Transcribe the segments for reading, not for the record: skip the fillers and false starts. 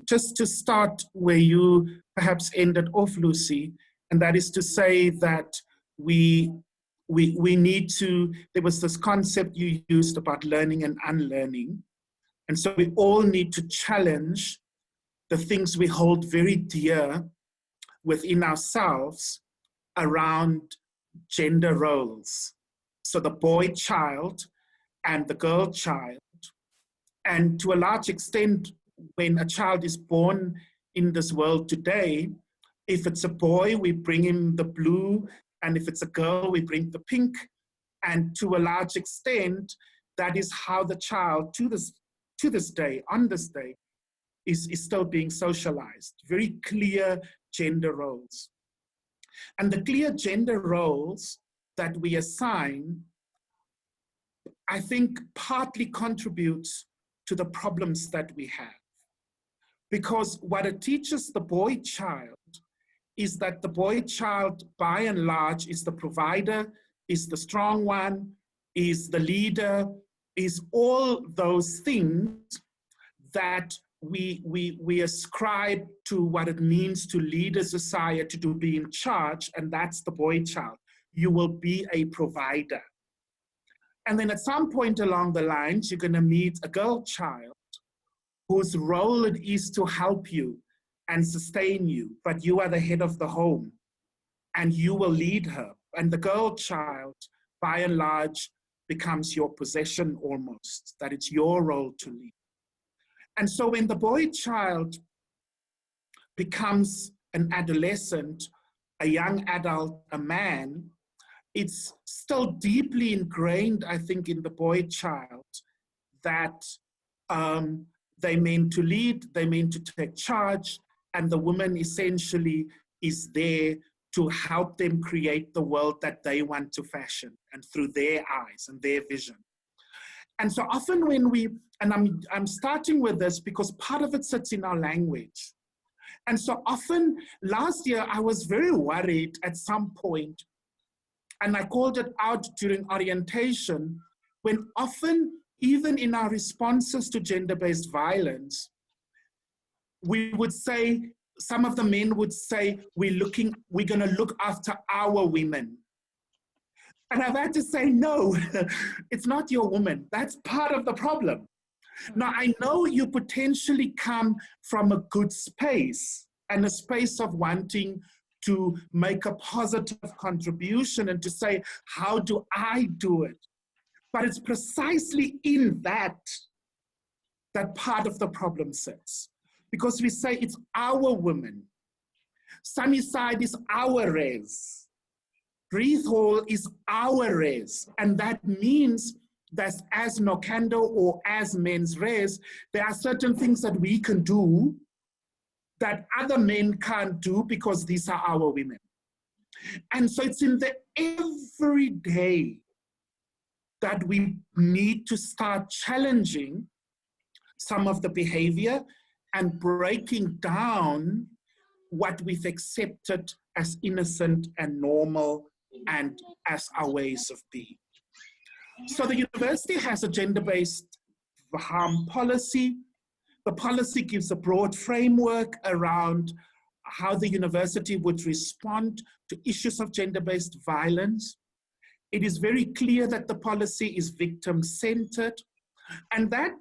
just to start where you perhaps ended off, Lucy, and that is to say that we need to, there was this concept you used about learning and unlearning. And so we all need to challenge the things we hold very dear within ourselves around gender roles. So the boy child and the girl child. And to a large extent, when a child is born in this world today, if it's a boy, we bring him the blue, and if it's a girl, we bring the pink. And to a large extent, that is how the child, to this day, on this day, is still being socialized. Very clear gender roles. And the clear gender roles that we assign, I think, partly contributes to the problems that we have. Because what it teaches the boy child is that the boy child, by and large, is the provider, is the strong one, is the leader, is all those things that we ascribe to what it means to lead a society, to be in charge, and that's the boy child. You will be a provider. And then at some point along the lines, you're going to meet a girl child whose role it is to help you and sustain you, but you are the head of the home and you will lead her. And the girl child, by and large, becomes your possession almost, that it's your role to lead. And so when the boy child becomes an adolescent, a young adult, a man, it's still deeply ingrained, I think, in the boy child that they're meant to lead, they're meant to take charge, and the woman essentially is there to help them create the world that they want to fashion, and through their eyes and their vision. And so often when we, and I'm starting with this because part of it sits in our language. And so often, last year, I was very worried at some point, and I called it out during orientation, when often, even in our responses to gender-based violence, we would say, some of the men would say, we're gonna look after our women. And I've had to say, no, it's not your woman. That's part of the problem. Now, I know you potentially come from a good space and a space of wanting to make a positive contribution and to say, how do I do it? But it's precisely in that part of the problem sits. Because we say it's our women. Sunnyside is our res. Breathe Hall is our res. And that means that as Nokando or as men's res, there are certain things that we can do that other men can't do because these are our women. And so it's in the everyday that we need to start challenging some of the behavior and breaking down what we've accepted as innocent and normal and as our ways of being. So the university has a gender-based harm policy. The policy gives a broad framework around how the university would respond to issues of gender-based violence. It is very clear that the policy is victim-centered, and that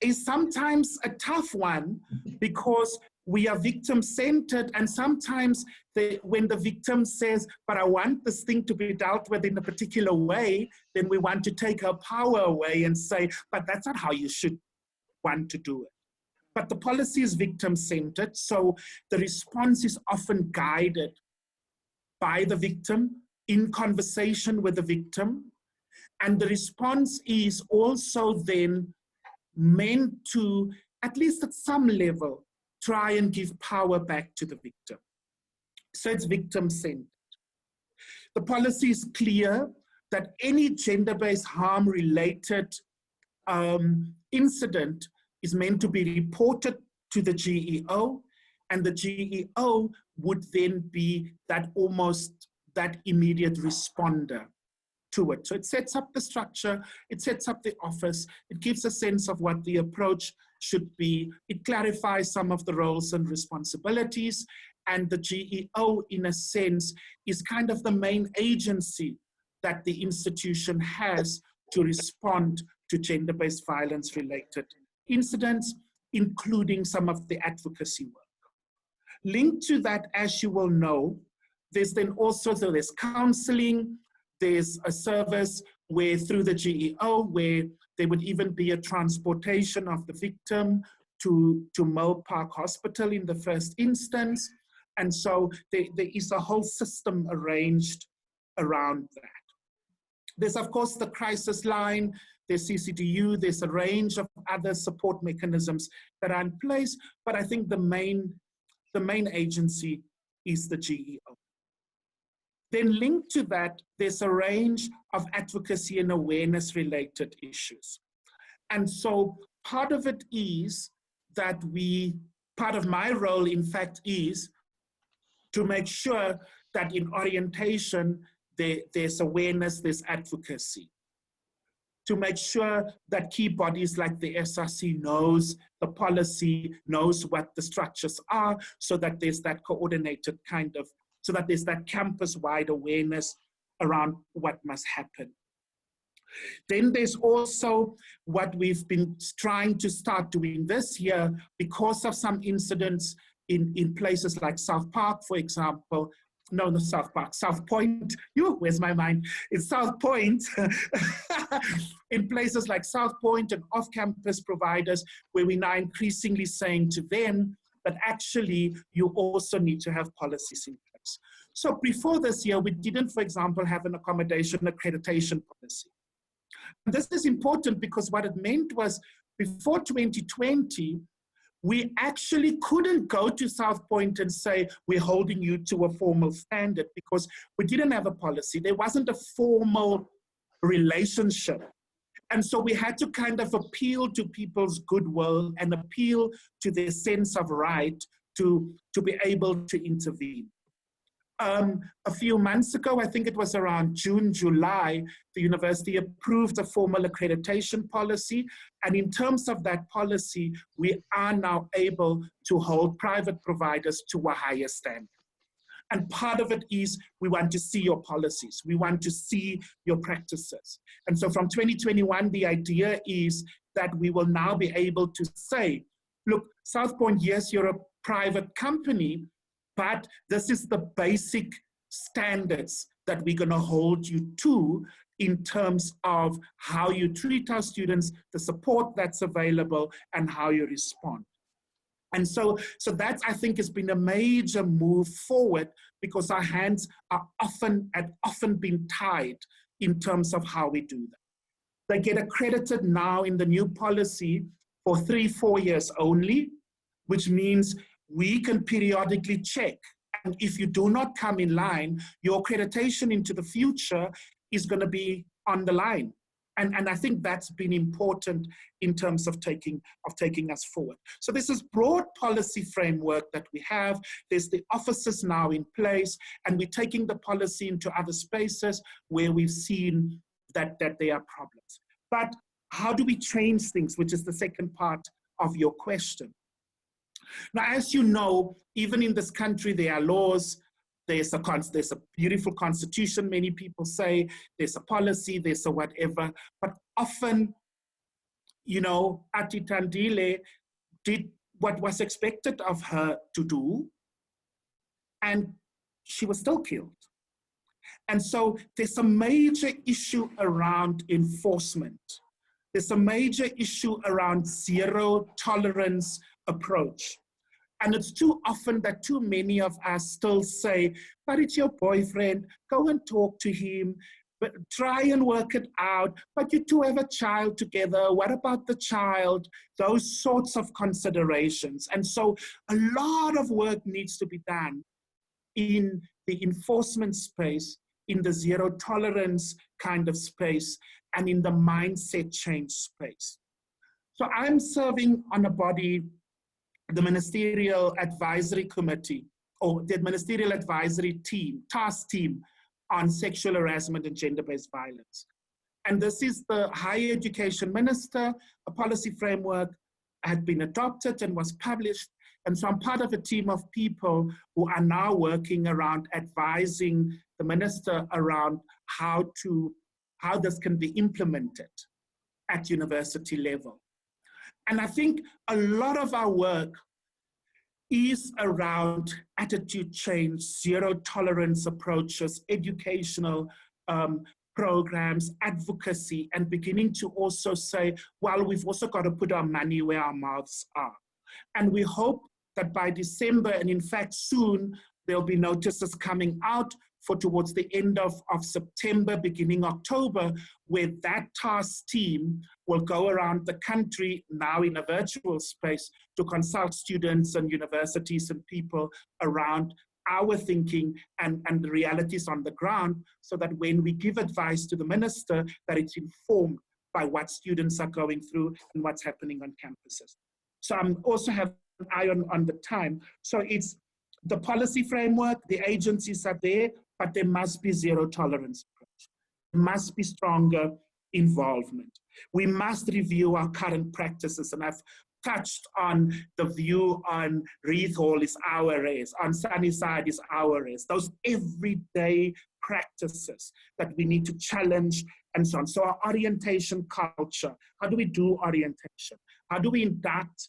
is sometimes a tough one because we are victim-centered, and sometimes when the victim says, but I want this thing to be dealt with in a particular way, then we want to take her power away and say, but that's not how you should want to do it. But the policy is victim-centered, so the response is often guided by the victim in conversation with the victim. And the response is also then meant to, at least at some level, try and give power back to the victim. So it's victim-centered. The policy is clear that any gender-based harm-related incident is meant to be reported to the GEO, and the GEO would then be that immediate responder to it. So it sets up the structure, it sets up the office, it gives a sense of what the approach it clarifies some of the roles and responsibilities, and the GEO, in a sense, is kind of the main agency that the institution has to respond to gender-based violence-related incidents, including some of the advocacy work. Linked to that, as you will know, there's counseling, there's a service where through the GEO, where there would even be a transportation of the victim to Mill Park Hospital in the first instance. And so there is a whole system arranged around that. There's, of course, the crisis line, there's CCDU, there's a range of other support mechanisms that are in place, but I think the main agency is the GEO. Then linked to that, there's a range of advocacy and awareness related issues. And so part of it is that part of my role, in fact, is to make sure that in orientation, there's awareness, there's advocacy. To make sure that key bodies like the SRC knows the policy, knows what the structures are, so that there's that coordinated so that there's that campus-wide awareness around what must happen. Then there's also what we've been trying to start doing this year because of some incidents in places like South Park, for example. No, not South Park, South Point. Where's my mind? It's South Point. In places like South Point and off-campus providers, where we're now increasingly saying to them that actually you also need to have policies in place. So before this year, we didn't, for example, have an accommodation accreditation policy. And this is important because what it meant was before 2020, we actually couldn't go to South Point and say, we're holding you to a formal standard, because we didn't have a policy. There wasn't a formal relationship. And so we had to kind of appeal to people's goodwill and appeal to their sense of right to be able to intervene. A few months ago, I think it was around June, July, the university approved a formal accreditation policy. And in terms of that policy, we are now able to hold private providers to a higher standard. And part of it is we want to see your policies. We want to see your practices. And so from 2021, the idea is that we will now be able to say, look, South Point, yes, you're a private company, but this is the basic standards that we're going to hold you to in terms of how you treat our students, the support that's available, and how you respond. And so that, I think, has been a major move forward, because our hands are often been tied in terms of how we do that. They get accredited now in the new policy for 3-4 years only, which means we can periodically check. And if you do not come in line, your accreditation into the future is going to be on the line. And I think that's been important in terms of taking us forward. So this is broad policy framework that we have. There's the offices now in place, and we're taking the policy into other spaces where we've seen that there are problems. But how do we change things, which is the second part of your question? Now, as you know, even in this country, there are laws. There's a beautiful constitution, many people say. There's a policy, there's a whatever. But often, you know, Ati Tandile did what was expected of her to do, and she was still killed. And so there's a major issue around enforcement. There's a major issue around zero tolerance approach. And it's too often that too many of us still say, but it's your boyfriend, go and talk to him, but try and work it out, but you two have a child together, what about the child? Those sorts of considerations. And so a lot of work needs to be done in the enforcement space, in the zero tolerance kind of space, and in the mindset change space. So I'm serving on a body, the Ministerial Advisory Committee, or the Ministerial Advisory Team, Task Team on Sexual Harassment and Gender-Based Violence. And this is the Higher Education Minister, a policy framework, had been adopted and was published. And so I'm part of a team of people who are now working around advising the minister around how this can be implemented at university level. And I think a lot of our work is around attitude change, zero tolerance approaches, educational programs, advocacy, and beginning to also say, well, we've also got to put our money where our mouths are. And we hope that by December, and in fact soon, there'll be notices coming out for towards the end of September, beginning October, where that task team will go around the country, now in a virtual space, to consult students and universities and people around our thinking and the realities on the ground, so that when we give advice to the minister, that it's informed by what students are going through and what's happening on campuses. So I'm also have an eye on the time. So it's the policy framework, the agencies are there, but there must be zero tolerance approach. There must be stronger involvement. We must review our current practices, and I've touched on the view on Reith Hall is our race, on Sunnyside is our race, those everyday practices that we need to challenge and so on. So our orientation culture, how do we do orientation? How do we induct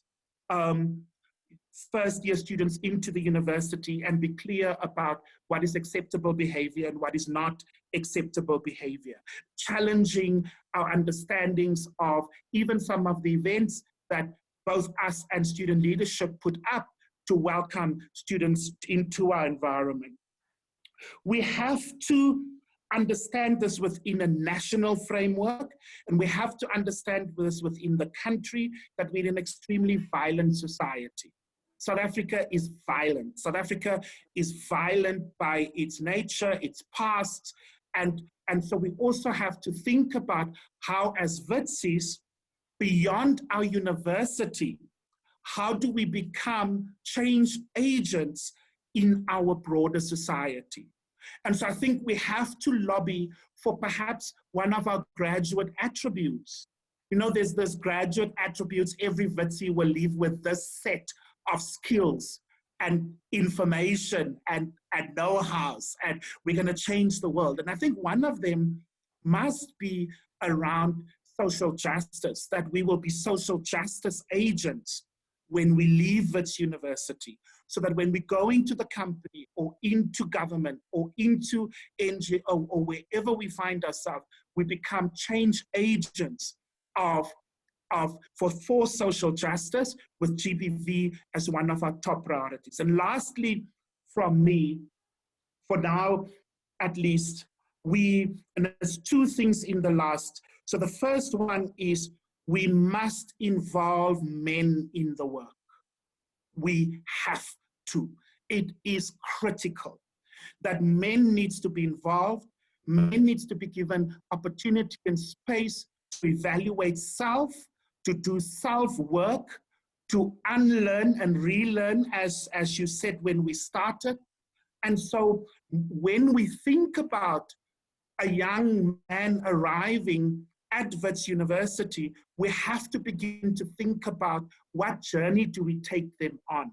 first-year students into the university and be clear about what is acceptable behavior and what is not acceptable behavior? Challenging our understandings of even some of the events that both us and student leadership put up to welcome students into our environment. We have to understand this within a national framework, and we have to understand this within the country, that we're an extremely violent society. South Africa is violent. South Africa is violent by its nature, its past, and so we also have to think about how, as Witsis, beyond our university, how do we become change agents in our broader society? And so I think we have to lobby for perhaps one of our graduate attributes. You know, there's this graduate attributes, every Witsi will leave with this set of skills and information and know-hows, and we're going to change the world. And I think one of them must be around social justice, that we will be social justice agents when we leave Wits University, so that when we go into the company or into government or into NGO or wherever we find ourselves, we become change agents for social justice, with GBV as one of our top priorities. And lastly, from me, for now at least, and there's two things in the last. So the first one is we must involve men in the work. We have to. It is critical that men needs to be involved. Men needs to be given opportunity and space to evaluate self, to do self-work, to unlearn and relearn, as you said when we started. And so when we think about a young man arriving at Wits University, we have to begin to think about what journey do we take them on.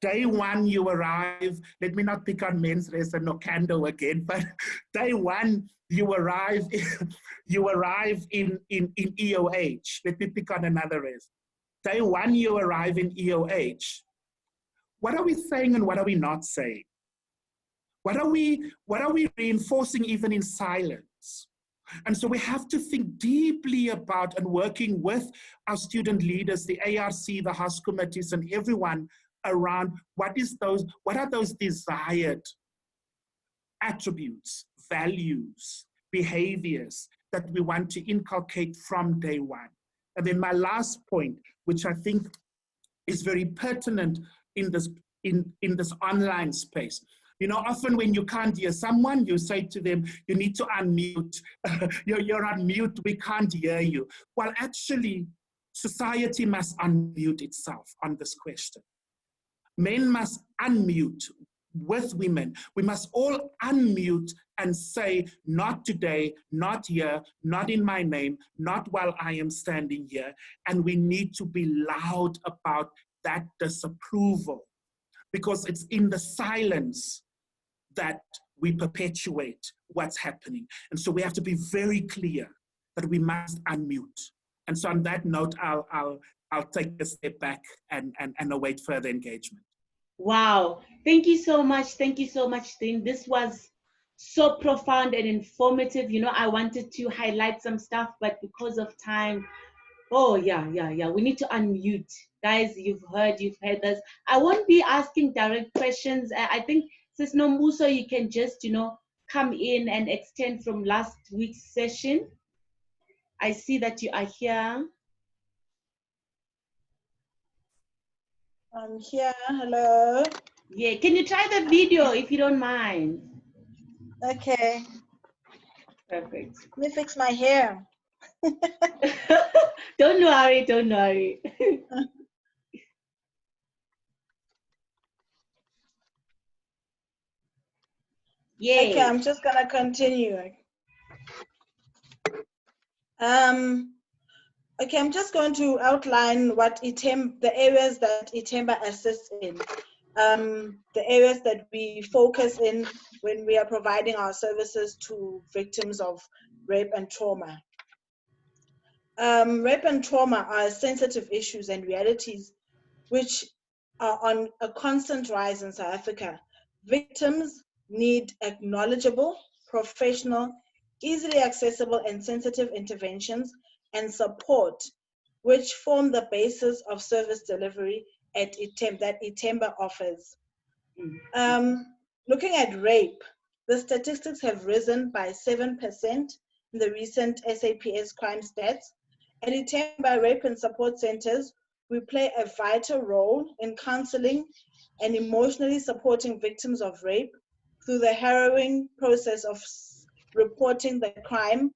Day one, you arrive, let me not pick on men's race and Nokando again, but day one, you arrive in EOH. Let me pick on another race. Day one, you arrive in EOH. What are we saying and what are we not saying? What are we reinforcing even in silence? And so we have to think deeply about, and working with our student leaders, the ARC, the house committees, and everyone around what are those desired attributes, values, behaviors that we want to inculcate from day one. And then my last point, which I think is very pertinent in this online space. You know, often when you can't hear someone, you say to them, you need to unmute. You're on mute, we can't hear you. Well, actually, society must unmute itself on this question. Men must unmute with women. We must all unmute and say, not today, not here, not in my name, not while I am standing here. And we need to be loud about that disapproval, because it's in the silence that we perpetuate what's happening. And so we have to be very clear that we must unmute. And so on that note, I'll take a step back and await further engagement. Wow. Thank you so much. Thank you so much, Dean. This was so profound and informative. You know, I wanted to highlight some stuff, but because of time, oh, yeah. We need to unmute. Guys, you've heard us. I won't be asking direct questions. I think, Sis Nombuso, you can just, you know, come in and extend from last week's session. I see that you are here. I'm here. Hello. Yeah, can you try the video if you don't mind? Okay. Perfect. Let me fix my hair. Don't worry, don't worry. Yeah. Okay, I'm just gonna continue. Okay, I'm just going to outline what the areas that ITEMBA assists in. The areas that we focus in when we are providing our services to victims of rape and trauma. Rape and trauma are sensitive issues and realities which are on a constant rise in South Africa. Victims need acknowledgeable, professional, easily accessible and sensitive interventions and support, which form the basis of service delivery that ITEMBA offers. Looking at rape, the statistics have risen by 7% in the recent SAPS crime stats. At ITEMBA Rape and Support Centers, we play a vital role in counseling and emotionally supporting victims of rape through the harrowing process of reporting the crime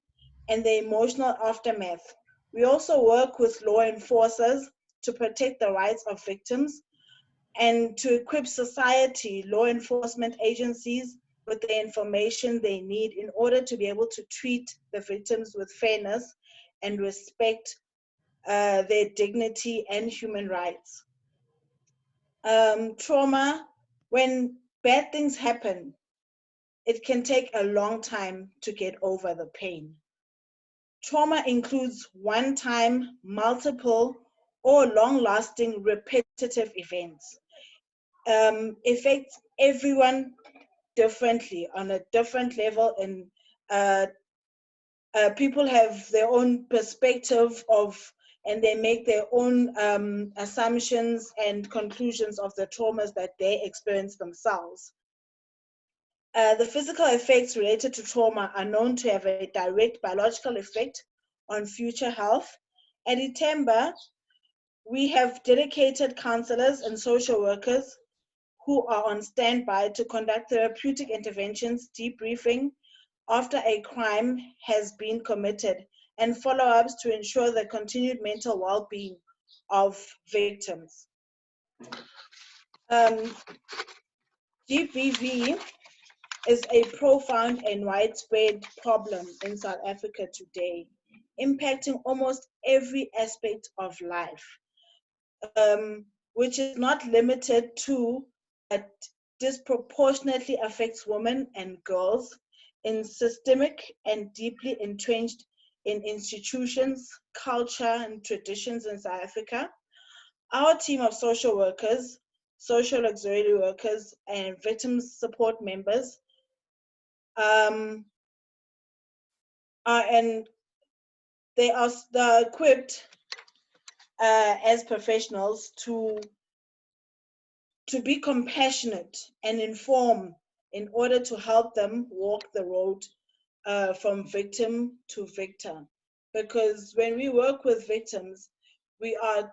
and the emotional aftermath. We also work with law enforcers to protect the rights of victims and to equip society, law enforcement agencies with the information they need in order to be able to treat the victims with fairness and respect their dignity and human rights. Trauma, when bad things happen, it can take a long time to get over the pain. Trauma includes one-time, multiple, or long-lasting repetitive events. Affects everyone differently on a different level, and people have their own perspective and they make their own assumptions and conclusions of the traumas that they experience themselves. The physical effects related to trauma are known to have a direct biological effect on future health. At ITEMBA, we have dedicated counselors and social workers who are on standby to conduct therapeutic interventions, debriefing after a crime has been committed, and follow-ups to ensure the continued mental well-being of victims. GBV is a profound and widespread problem in South Africa today, impacting almost every aspect of life, which is not limited to, but disproportionately affects women and girls in systemic and deeply entrenched in institutions, culture, and traditions in South Africa. Our team of social workers, social auxiliary workers, and victims support members they are equipped as professionals to be compassionate and informed in order to help them walk the road from victim to victor. Because when we work with victims, we are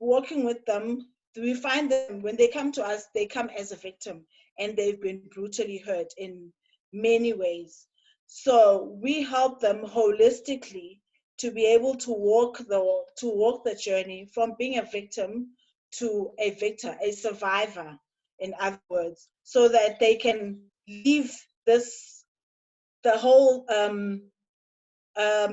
working with them. We find them, when they come to us, they come as a victim and they've been brutally hurt in many ways. So we help them holistically to be able to walk the journey from being a victim to a victor, a survivor, in other words, so that they can leave the whole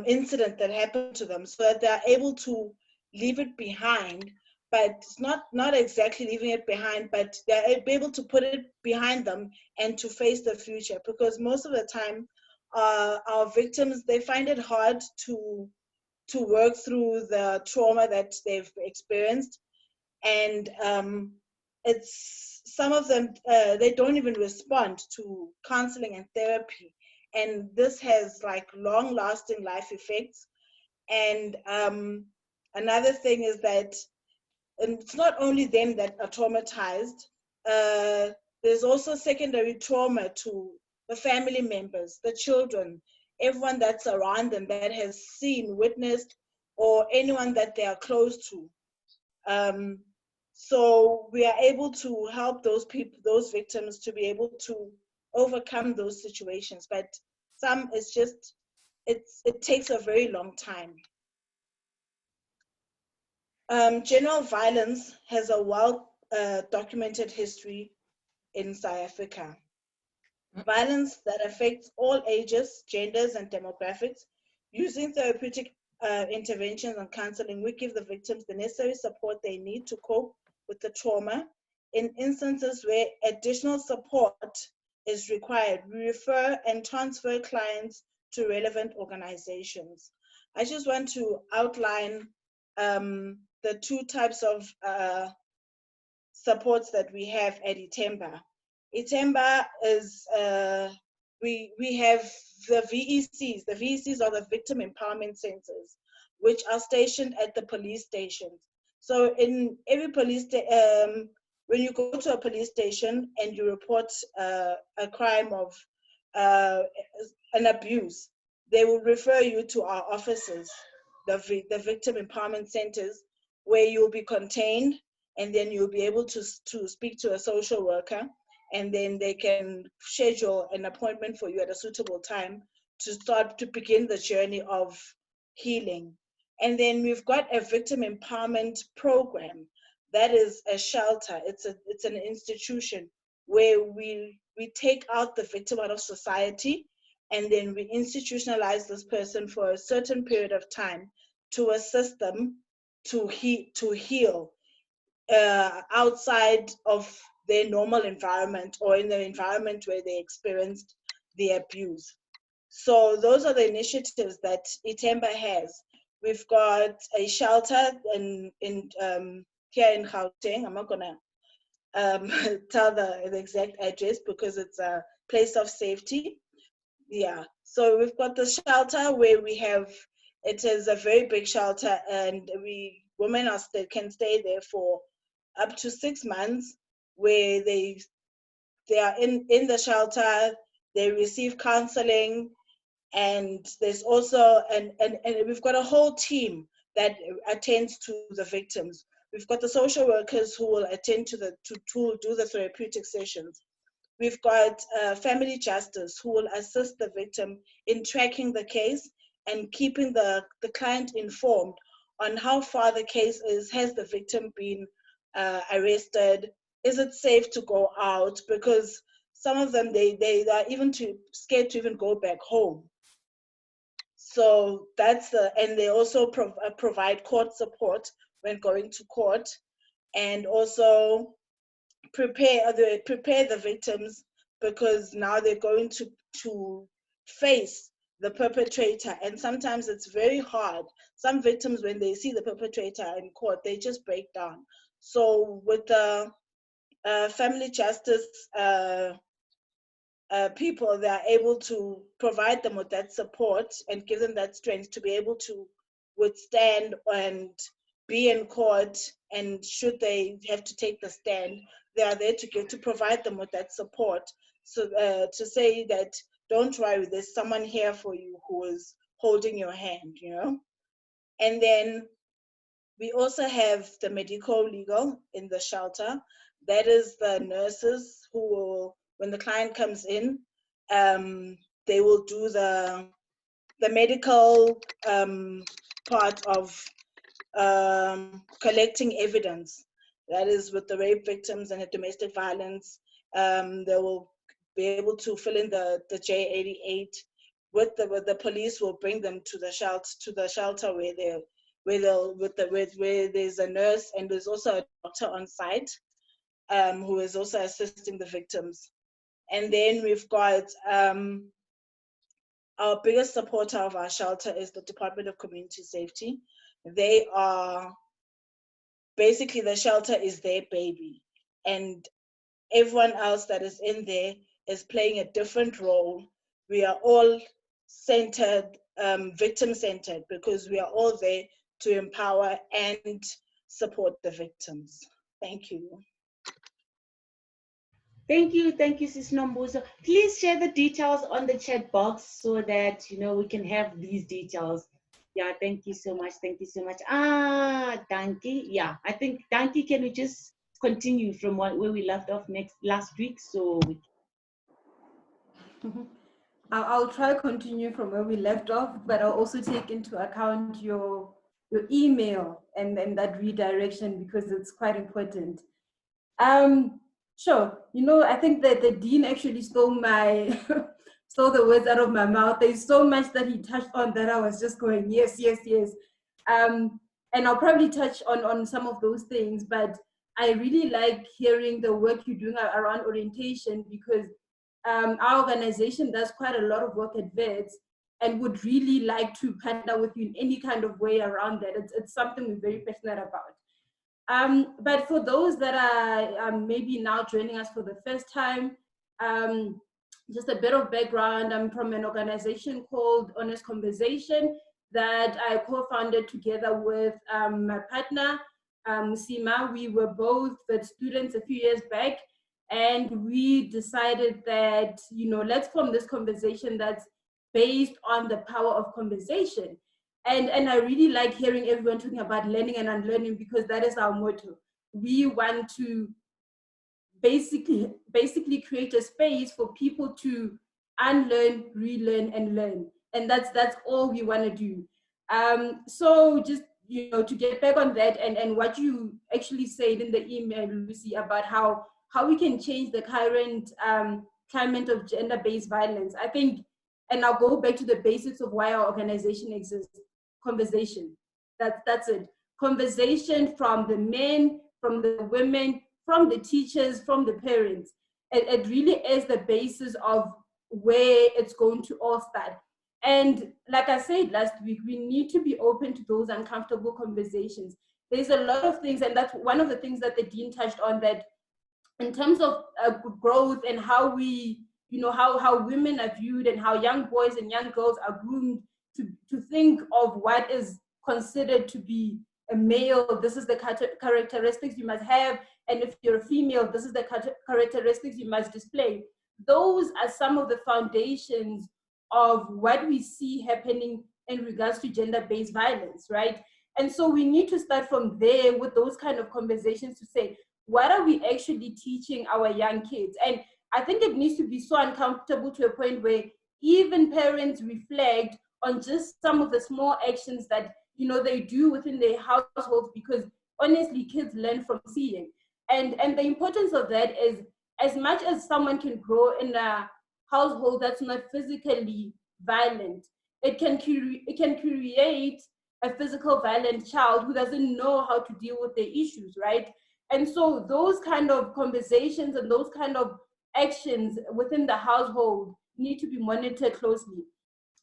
incident that happened to them, so that they're able to leave it behind. But it's not exactly leaving it behind, but they're able to put it behind them and to face the future. Because most of the time, our victims, they find it hard to work through the trauma that they've experienced, and it's some of them, they don't even respond to counseling and therapy, and this has like long-lasting life effects. And another thing is that, and it's not only them that are traumatized, there's also secondary trauma to the family members, the children, everyone that's around them that has seen, witnessed, or anyone that they are close to. So we are able to help those people, those victims, to be able to overcome those situations. But some, it's just, it takes a very long time. General violence has a well documented history in South Africa. Violence that affects all ages, genders, and demographics. Using therapeutic interventions and counseling, we give the victims the necessary support they need to cope with the trauma. In instances where additional support is required, we refer and transfer clients to relevant organizations. I just want to outline the two types of supports that we have at Itemba. Itemba is, we have the VECs. The VECs are the Victim Empowerment Centers, which are stationed at the police stations. So in every police, when you go to a police station and you report a crime of an abuse, they will refer you to our offices, the Victim Empowerment Centers, where you'll be contained, and then you'll be able to speak to a social worker, and then they can schedule an appointment for you at a suitable time to begin the journey of healing. And then we've got a victim empowerment program that is a shelter. It's an institution where we take out the victim out of society, and then we institutionalize this person for a certain period of time to assist them to heal outside of their normal environment, or in the environment where they experienced the abuse. So those are the initiatives that Itemba has. We've got a shelter in here in Gauteng. I'm not gonna tell the exact address because it's a place of safety. Yeah, so we've got the shelter where we have, it is a very big shelter, and women can stay there for up to 6 months, where they are in the shelter, they receive counseling, and there's also, and we've got a whole team that attends to the victims. We've got the social workers who will attend to do the therapeutic sessions. We've got family justice who will assist the victim in tracking the case and keeping the client informed on how far the case is. Has the victim been arrested? Is it safe to go out? Because some of them, they are even too scared to even go back home. So that's and they also provide court support when going to court, and also prepare the victims, because now they're going to face the perpetrator, and sometimes it's very hard. Some victims, when they see the perpetrator in court, they just break down. So with the family justice people, they are able to provide them with that support and give them that strength to be able to withstand and be in court, and should they have to take the stand, they are there to provide them with that support. So to say that, don't worry, there's someone here for you who is holding your hand, you know. And then we also have the medico-legal in the shelter. That is the nurses who will, when the client comes in, they will do the medical part of collecting evidence. that is with the rape victims and the domestic violence. They will be able to fill in the J88. With the police will bring them to the shelter where there's a nurse and there's also a doctor on site who is also assisting the victims. And then we've got our biggest supporter of our shelter is the Department of Community Safety. They are basically, the shelter is their baby, and everyone else that is in there is playing a different role. We are all centered, victim-centered, because we are all there to empower and support the victims. Thank you. Thank you, Sis Nombuzo. Please share the details on the chat box so that we can have these details. Yeah, thank you so much. Thank you so much. Danki. Yeah, I think Danki, can we just continue from where we left off last week? So I'll try to continue from where we left off, but I'll also take into account your email and that redirection, because it's quite important. Sure. I think that the dean actually stole stole the words out of my mouth. There's so much that he touched on that I was just going, yes, yes, yes. And I'll probably touch on some of those things, but I really like hearing the work you're doing around orientation, because our organization does quite a lot of work at Wits and would really like to partner with you in any kind of way around that. It's something we're very passionate about. But for those that are maybe now joining us for the first time, just a bit of background. I'm from an organization called Honest Conversation that I co-founded together with my partner, Sima. We were both the students a few years back, and we decided that, let's form this conversation that's based on the power of conversation. And I really like hearing everyone talking about learning and unlearning, because that is our motto. We want to basically create a space for people to unlearn, relearn, and learn. And that's all we want to do. So just, to get back on that and what you actually said in the email, Lucy, about how we can change the current climate of gender-based violence. I think, and I'll go back to the basics of why our organization exists. Conversation. That's it. Conversation from the men, from the women, from the teachers, from the parents. It really is the basis of where it's going to all start. And like I said last week, we need to be open to those uncomfortable conversations. There's a lot of things, and that's one of the things that the dean touched on, that in terms of growth and how we, how women are viewed and how young boys and young girls are groomed to think of what is considered to be a male. This is the characteristics you must have, and if you're a female, this is the characteristics you must display. Those are some of the foundations of what we see happening in regards to gender-based violence, right? And so we need to start from there with those kind of conversations to say, what are we actually teaching our young kids? And I think it needs to be so uncomfortable to a point where even parents reflect on just some of the small actions that they do within their households, because honestly, kids learn from seeing. And the importance of that is, as much as someone can grow in a household that's not physically violent, it can create a physical violent child who doesn't know how to deal with their issues, right? And so those kind of conversations and those kind of actions within the household need to be monitored closely.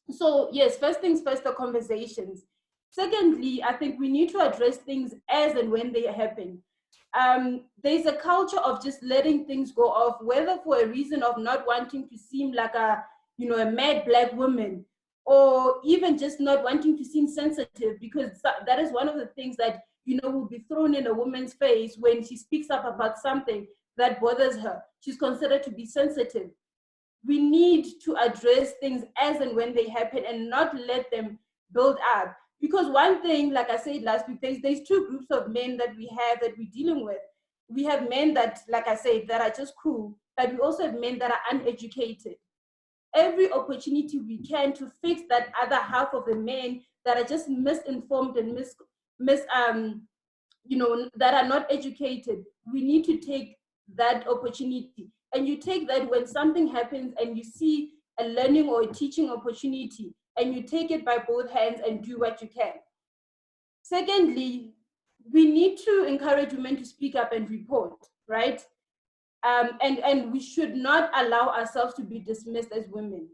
So yes, first things first, the conversations. Secondly, I think we need to address things as and when they happen. There's a culture of just letting things go off, whether for a reason of not wanting to seem like a mad black woman, or even just not wanting to seem sensitive, because that is one of the things that will be thrown in a woman's face when she speaks up about something that bothers her. She's considered to be sensitive. We need to address things as and when they happen and not let them build up. Because one thing, like I said last week, there's two groups of men that we have that we're dealing with. We have men that, like I said, that are just cruel, but we also have men that are uneducated. Every opportunity we can to fix that other half of the men that are just misinformed and that are not educated, we need to take that opportunity. And you take that when something happens and you see a learning or a teaching opportunity, and you take it by both hands and do what you can. Secondly, we need to encourage women to speak up and report, right? And we should not allow ourselves to be dismissed as women.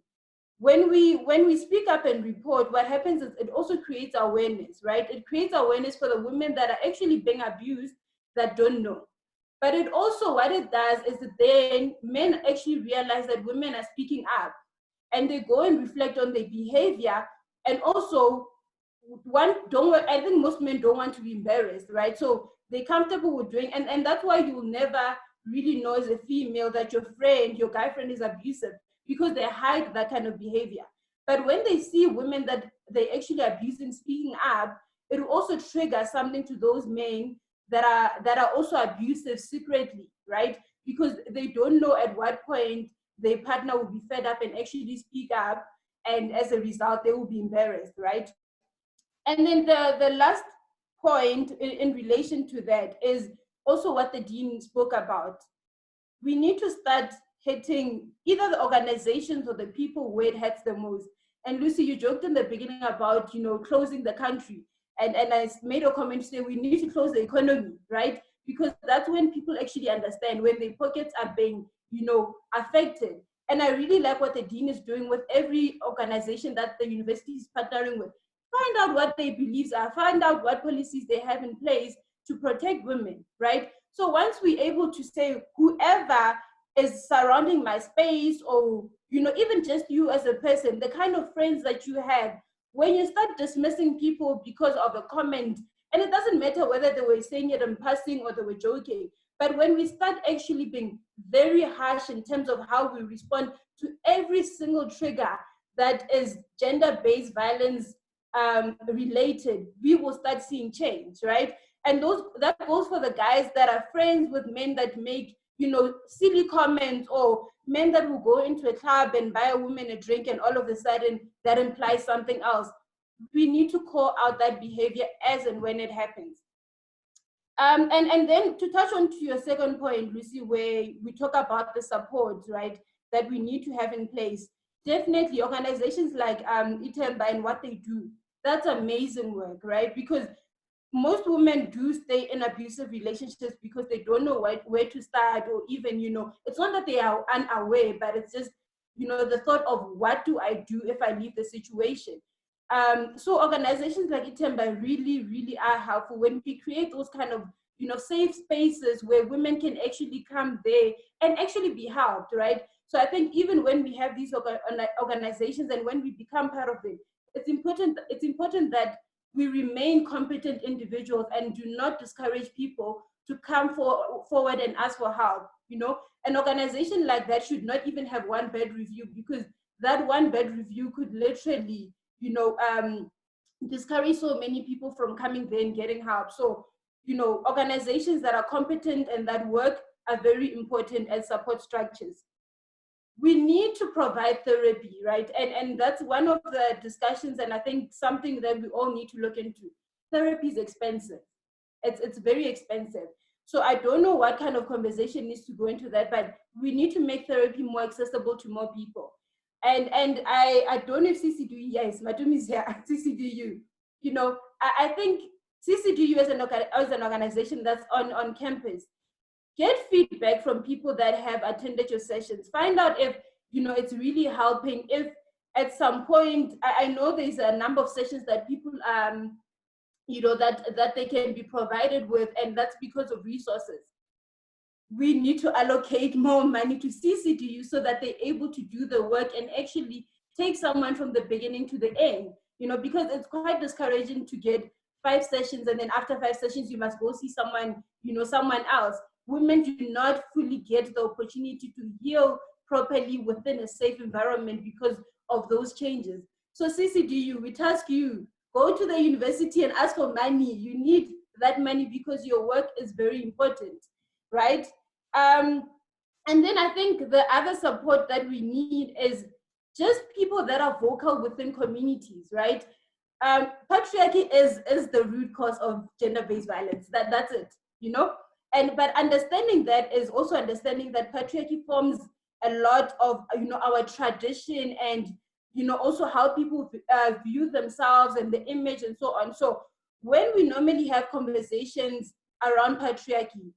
When we speak up and report, what happens is it also creates awareness, right? It creates awareness for the women that are actually being abused that don't know. But it also, what it does is that then men actually realize that women are speaking up, and they go and reflect on their behavior. And also, I think most men don't want to be embarrassed, right? So they're comfortable with doing, and that's why you'll never really know as a female that your guy friend is abusive, because they hide that kind of behavior. But when they see women that they actually abusing speaking up, it will also trigger something to those men that are also abusive secretly, right? Because they don't know at what point their partner will be fed up and actually speak up, and as a result, they will be embarrassed, right? And then the last point in relation to that is also what the Dean spoke about. We need to start hitting either the organizations or the people where it hurts the most. And Lucy, you joked in the beginning about, closing the country. And I made a comment to say we need to close the economy, right? Because that's when people actually understand, when their pockets are being, affected. And I really like what the Dean is doing with every organization that the university is partnering with. Find out what their beliefs are, find out what policies they have in place to protect women, right? So once we're able to say, whoever is surrounding my space, or, even just you as a person, the kind of friends that you have, when you start dismissing people because of a comment, and it doesn't matter whether they were saying it in passing or they were joking, but when we start actually being very harsh in terms of how we respond to every single trigger that is gender-based violence related, we will start seeing change, right? And that goes for the guys that are friends with men that make, silly comments, or men that will go into a club and buy a woman a drink, and all of a sudden that implies something else. We need to call out that behavior as and when it happens. And then to touch on to your second point, Lucy, where we talk about the support, right, that we need to have in place. Definitely organizations like Itemba and what they do, that's amazing work, right? Because most women do stay in abusive relationships because they don't know where to start, or even, it's not that they are unaware, but it's just, the thought of what do I do if I leave the situation. So organizations like Itemba really, really are helpful when we create those kind of, safe spaces where women can actually come there and actually be helped, right? So I think even when we have these organizations and when we become part of them, it's important that we remain competent individuals and do not discourage people to come forward and ask for help. An organization like that should not even have one bad review, because that one bad review could literally, discourage so many people from coming there and getting help. So, organizations that are competent and that work are very important as support structures. We need to provide therapy, right? And that's one of the discussions, and I think something that we all need to look into. Therapy is expensive. It's very expensive. So I don't know what kind of conversation needs to go into that, but we need to make therapy more accessible to more people. And I don't know if CCDU, yes, Matumi is here, CCDU. I think CCDU as an organization that's on campus, get feedback from people that have attended your sessions. Find out if, it's really helping. If at some point, I know there's a number of sessions that people, that they can be provided with, and that's because of resources. We need to allocate more money to CCDU so that they're able to do the work and actually take someone from the beginning to the end, because it's quite discouraging to get 5 sessions and then after 5 sessions, you must go see someone, someone else. Women do not fully get the opportunity to heal properly within a safe environment because of those changes. So CCDU, we task you, go to the university and ask for money. You need that money because your work is very important, right? And then I think the other support that we need is just people that are vocal within communities, right? patriarchy is the root cause of gender-based violence. That's it, you know. But understanding that is also understanding that patriarchy forms a lot of, you know, our tradition, and, you know, also how people view themselves and the image and so on. So when we normally have conversations around patriarchy,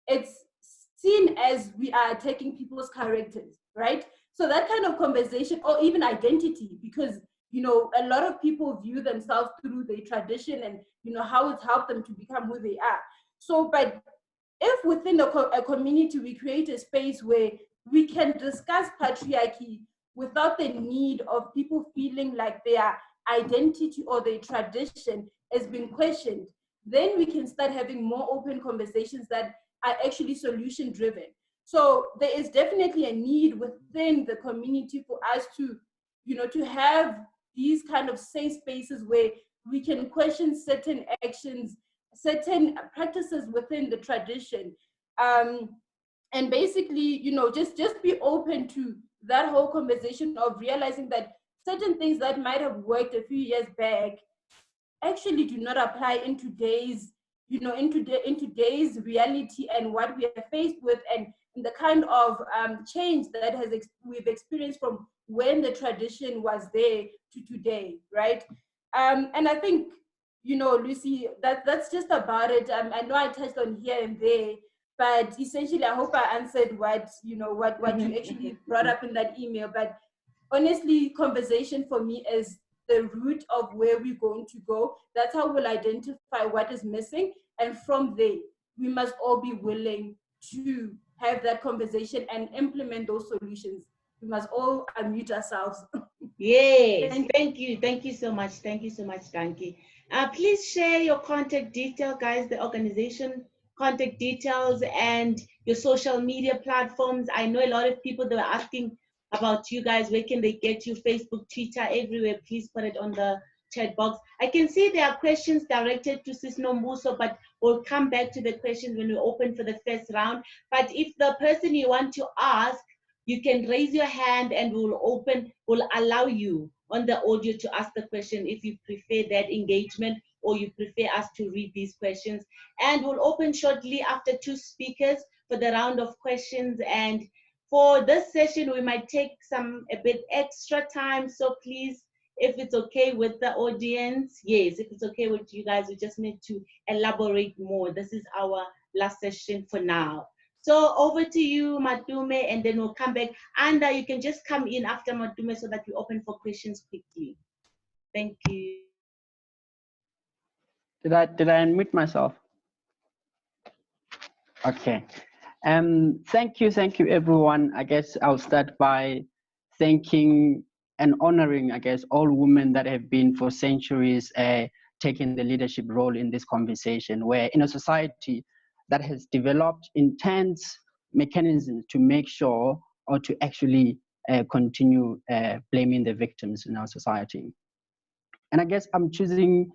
it's seen as we are attacking people's characters, right? So that kind of conversation, or even identity, because, you know, a lot of people view themselves through their tradition and, you know, how it's helped them to become who they are. So, but if within a community we create a space where we can discuss patriarchy without the need of people feeling like their identity or their tradition has been questioned, then we can start having more open conversations that are actually solution driven. So there is definitely a need within the community for us to, you know, to have these kind of safe spaces where we can question certain actions, certain practices within the tradition, and basically, you know, just be open to that whole conversation of realizing that certain things that might have worked a few years back actually do not apply in today's, you know, in today's reality and what we are faced with, and the kind of change that we've experienced from when the tradition was there to today, right? And I think, you know, Lucy, that's just about it. I know I touched on here and there, but essentially, I hope I answered what, you know, what you actually brought up in that email. But honestly, conversation for me is the root of where we're going to go. That's how we'll identify what is missing. And from there, we must all be willing to have that conversation and implement those solutions. We must all unmute ourselves. Yes, thank you. Thank you so much. Thank you so much, Danki. Please share your contact detail, guys, the organization contact details and your social media platforms. I know a lot of people that were asking about you guys. Where can they get you? Facebook, Twitter, everywhere. Please put it on the chat box. I can see there are questions directed to Sis Nombuso, but we'll come back to the questions when we open for the first round. But if the person you want to ask, you can raise your hand and we'll allow you on the audio to ask the question if you prefer that engagement or you prefer us to read these questions. And we'll open shortly after 2 speakers for the round of questions. And for this session, we might take a bit extra time. So please, if it's okay with the audience, yes, if it's okay with you guys, we just need to elaborate more. This is our last session for now. So over to you, Matume, and then we'll come back. And you can just come in after Matume so that we open for questions quickly. Thank you. Did I unmute myself? Okay. Thank you, everyone. I guess I'll start by thanking and honoring, I guess, all women that have been for centuries taking the leadership role in this conversation, where in a society that has developed intense mechanisms to make sure or to actually continue blaming the victims in our society. And I guess I'm choosing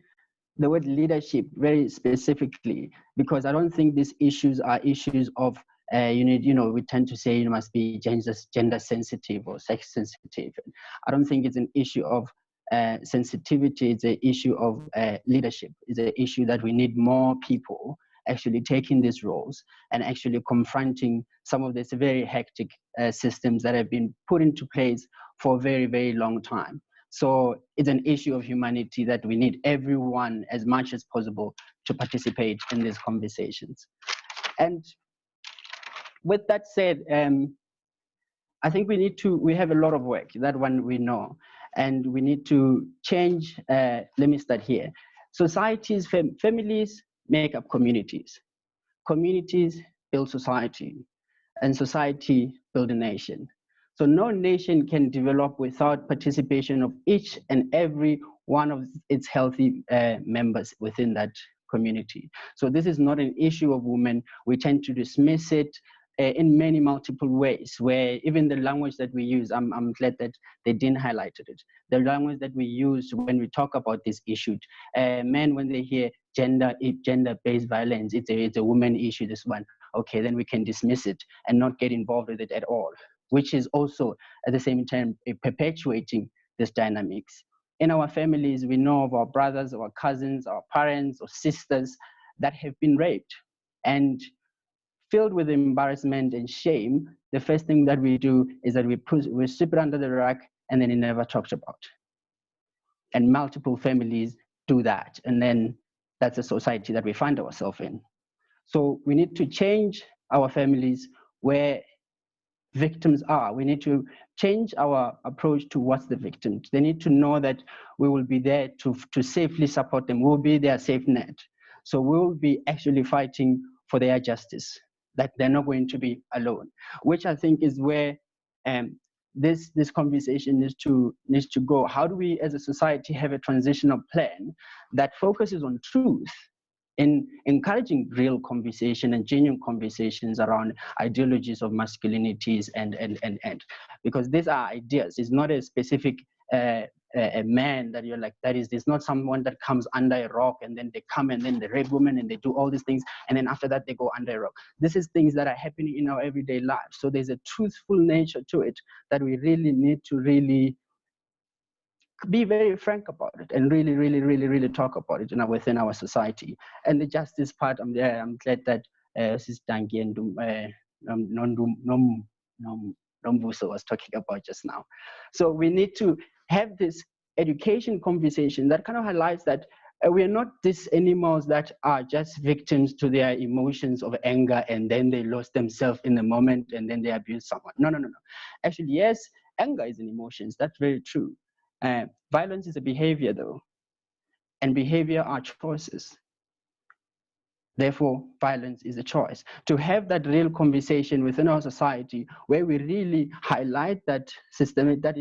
the word leadership very specifically because I don't think these issues are issues of we tend to say you must be gender sensitive or sex sensitive. I don't think it's an issue of sensitivity. It's an issue of leadership. It's an issue that we need more people actually taking these roles and actually confronting some of these very hectic systems that have been put into place for a very, very long time. So it's an issue of humanity that we need everyone as much as possible to participate in these conversations. And with that said, I think we have a lot of work, that one we know, and we need to change, let me start here. Societies, families make up communities. Communities build society, and society build a nation. So no nation can develop without participation of each and every one of its healthy members within that community. So this is not an issue of women. We tend to dismiss it in many multiple ways, where even the language that we use, I'm glad that they didn't highlight it. The language that we use when we talk about this issue, men, when they hear gender-based violence, it's a woman issue, this one. Okay, then we can dismiss it and not get involved with it at all, which is also at the same time perpetuating these dynamics. in our families, we know of our brothers, our cousins, our parents or sisters that have been raped. And filled with embarrassment and shame, the first thing that we do is that we sweep it under the rug and then it never talked about. And multiple families do that. And then that's the society that we find ourselves in. So we need to change our families where victims are. We need to change our approach towards the victims. They need to know that we will be there to safely support them. We'll be their safe net. So we will be actually fighting for their justice, that they're not going to be alone, which I think is where this conversation needs to go. How do we as a society have a transitional plan that focuses on truth, in encouraging real conversation and genuine conversations around ideologies of masculinities and because these are ideas. It's not a specific a man that you're like, that is, there's not someone that comes under a rock and then they come and then they rape women and they do all these things and then after that they go under a rock. This is things that are happening in our everyday life. So there's a truthful nature to it that we really need to really be very frank about it and really talk about it, within our society. And the justice part, I'm glad that Sis Dangi and Nombuso was talking about just now. So we need to have this education conversation that kind of highlights that we are not these animals that are just victims to their emotions of anger and then they lost themselves in the moment and then they abuse someone. No. Actually, yes, anger is an emotion. That's very true. Violence is a behavior though, and behavior are choices. Therefore, violence is a choice. To have that real conversation within our society where we really highlight that systemic, that,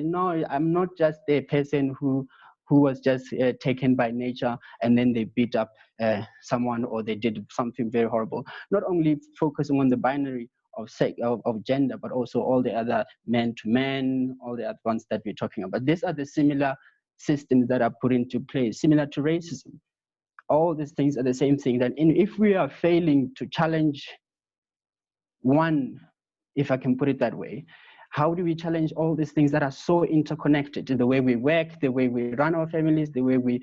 I'm not just a person who was just taken by nature and then they beat up someone or they did something very horrible. Not only focusing on the binary of sex, of gender, but also all the other men to men, all the other ones that we're talking about. These are the similar systems that are put into place, similar to racism. All these things are the same thing. That if we are failing to challenge one, if I can put it that way, how do we challenge all these things that are so interconnected? The way we work, the way we run our families, the way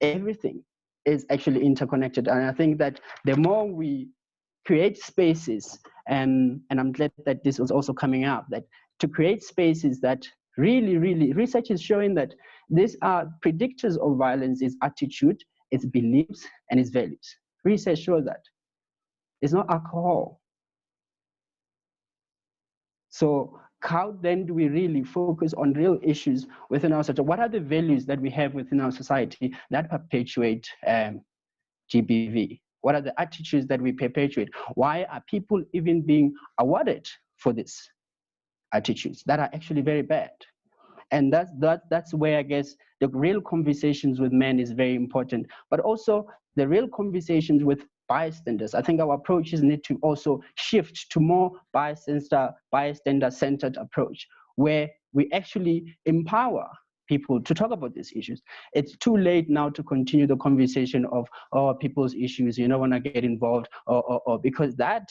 everything is actually interconnected. And I think that the more we create spaces, and I'm glad that this was also coming up, that to create spaces that really, research is showing that these are predictors of violence, is attitude, its beliefs, and its values. Research shows that. It's not alcohol. So how then do we really focus on real issues within our society? What are the values that we have within our society that perpetuate GBV? What are the attitudes that we perpetuate? Why are people even being awarded for these attitudes that are actually very bad? And that's where I guess the real conversations with men is very important, but also the real conversations with bystanders. I think our approaches need to also shift to more bystander-centered approach, where we actually empower people to talk about these issues. It's too late now to continue the conversation of people's issues, when I get involved, or because that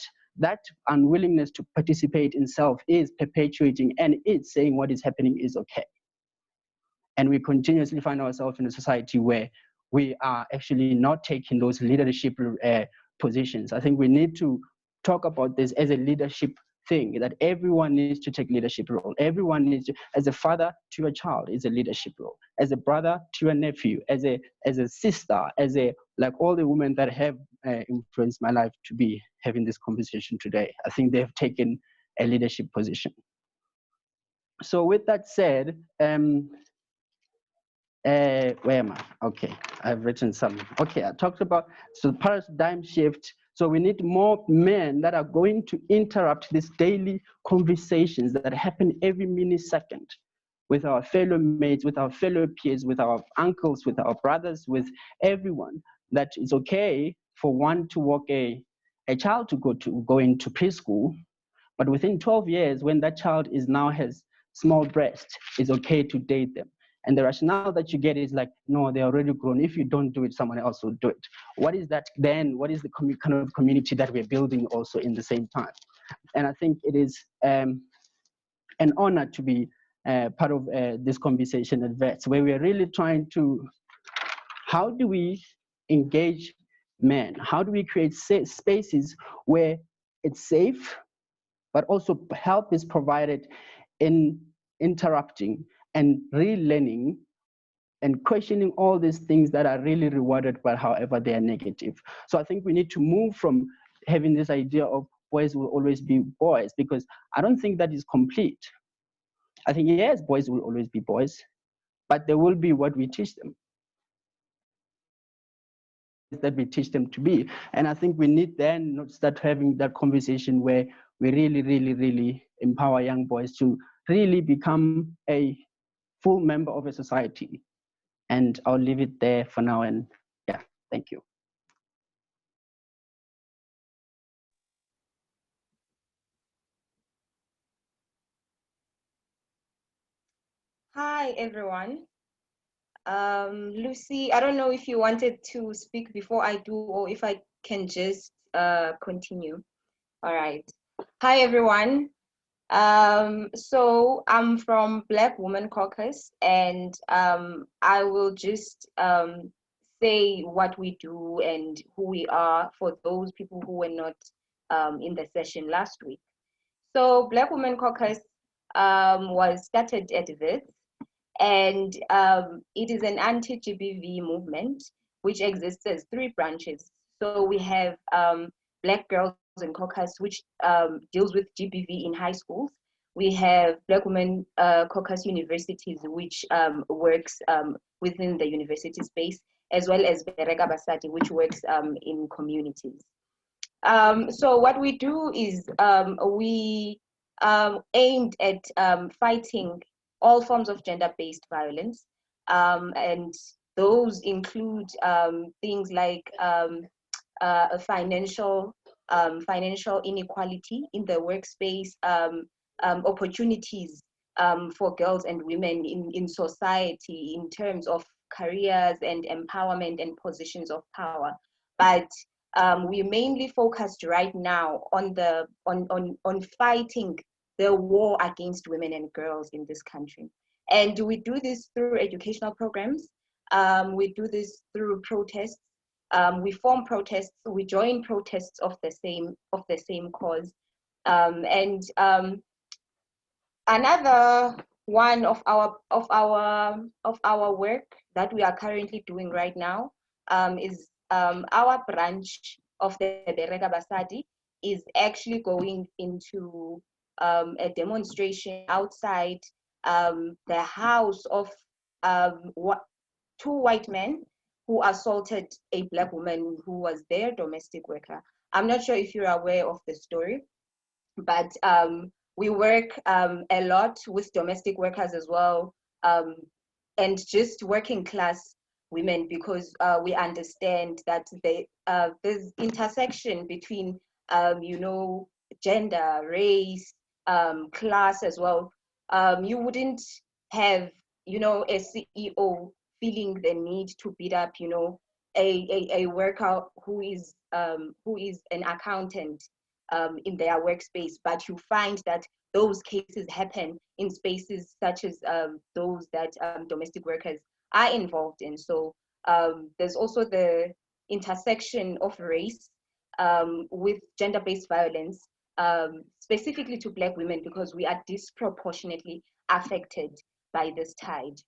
unwillingness to participate in self is perpetuating and it's saying what is happening is okay. And we continuously find ourselves in a society where we are actually not taking those leadership positions. I think we need to talk about this as a leadership thing, that everyone needs to take leadership role. Everyone needs to, as a father to a child is a leadership role, as a brother to a nephew, as a sister, like all the women that have influenced my life to be having this conversation today. I think they've taken a leadership position. So with that said, where am I? Okay, I've written some. Okay, I talked about, so paradigm shift. So we need more men that are going to interrupt these daily conversations that happen every millisecond with our fellow mates, with our fellow peers, with our uncles, with our brothers, with everyone, that it's okay for one to walk a child to go into preschool, but within 12 years, when that child has small breasts, it's okay to date them. And the rationale that you get is like, no, they're already grown. If you don't do it, someone else will do it. What is that then? What is the kind of community that we're building also in the same time? And I think it is an honor to be part of this conversation at Wits, where we're really trying to, how do we engage men? How do we create spaces where it's safe, but also help is provided in interrupting and relearning and questioning all these things that are really rewarded, but however they are negative. So I think we need to move from having this idea of boys will always be boys, because I don't think that is complete. I think, yes, boys will always be boys, but they will be what we teach them, that we teach them to be. And I think we need then not start having that conversation where we really, really, really empower young boys to really become a full member of a society. And I'll leave it there for now. And yeah, thank you. Hi, everyone. Lucy, I don't know if you wanted to speak before I do, or if I can just continue. All right. Hi, everyone. So I'm from Black Women Caucus, and I will just say what we do and who we are for those people who were not in the session last week. So Black Women Caucus was started at Wits, and it is an anti-GBV movement which exists as 3 branches. So we have Black Girls in Caucus, which deals with GBV in high schools. We have Black Women Caucus Universities, which works within the university space, as well as Bereka Basadi, which works in communities. So what we do is we aimed at fighting all forms of gender-based violence, and those include things like financial inequality in the workspace, opportunities for girls and women in society in terms of careers and empowerment and positions of power. But we mainly focused right now on fighting the war against women and girls in this country. And we do this through educational programs. We do this through protests. We form protests. We join protests of the same cause. Another one of our work that we are currently doing right now is our branch of the Bereka Basadi is actually going into a demonstration outside the house of 2 white men who assaulted a Black woman who was their domestic worker. I'm not sure if you're aware of the story, but we work a lot with domestic workers as well, and just working class women, because we understand that there's intersection between gender, race, class as well. You wouldn't have a CEO feeling the need to beat up a worker who is an accountant in their workspace, but you find that those cases happen in spaces such as those that domestic workers are involved in. So there's also the intersection of race with gender-based violence, specifically to Black women, because we are disproportionately affected by this tide.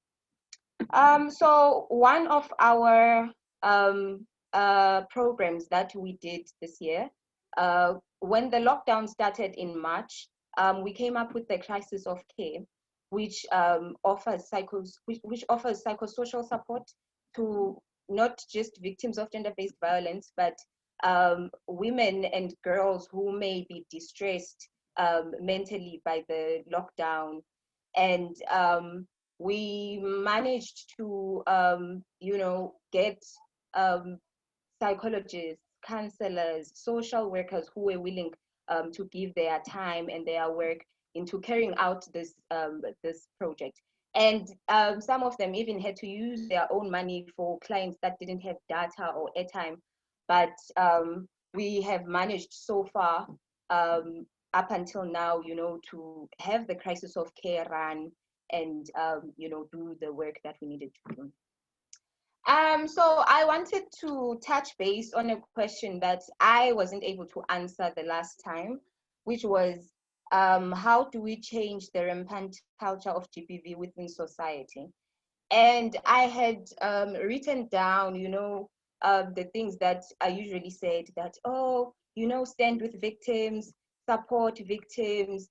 So one of our programs that we did this year, when the lockdown started in March, we came up with the crisis of care, which offers psychosocial support to not just victims of gender-based violence, but women and girls who may be distressed mentally by the lockdown. And we managed to get psychologists, counselors, social workers who were willing to give their time and their work into carrying out this project. And some of them even had to use their own money for clients that didn't have data or airtime. But we have managed so far, up until now, to have the crisis of care run and do the work that we needed to do. So I wanted to touch base on a question that I wasn't able to answer the last time, which was how do we change the rampant culture of GBV within society? And I had written down, the things that I usually said, that, stand with victims, support victims,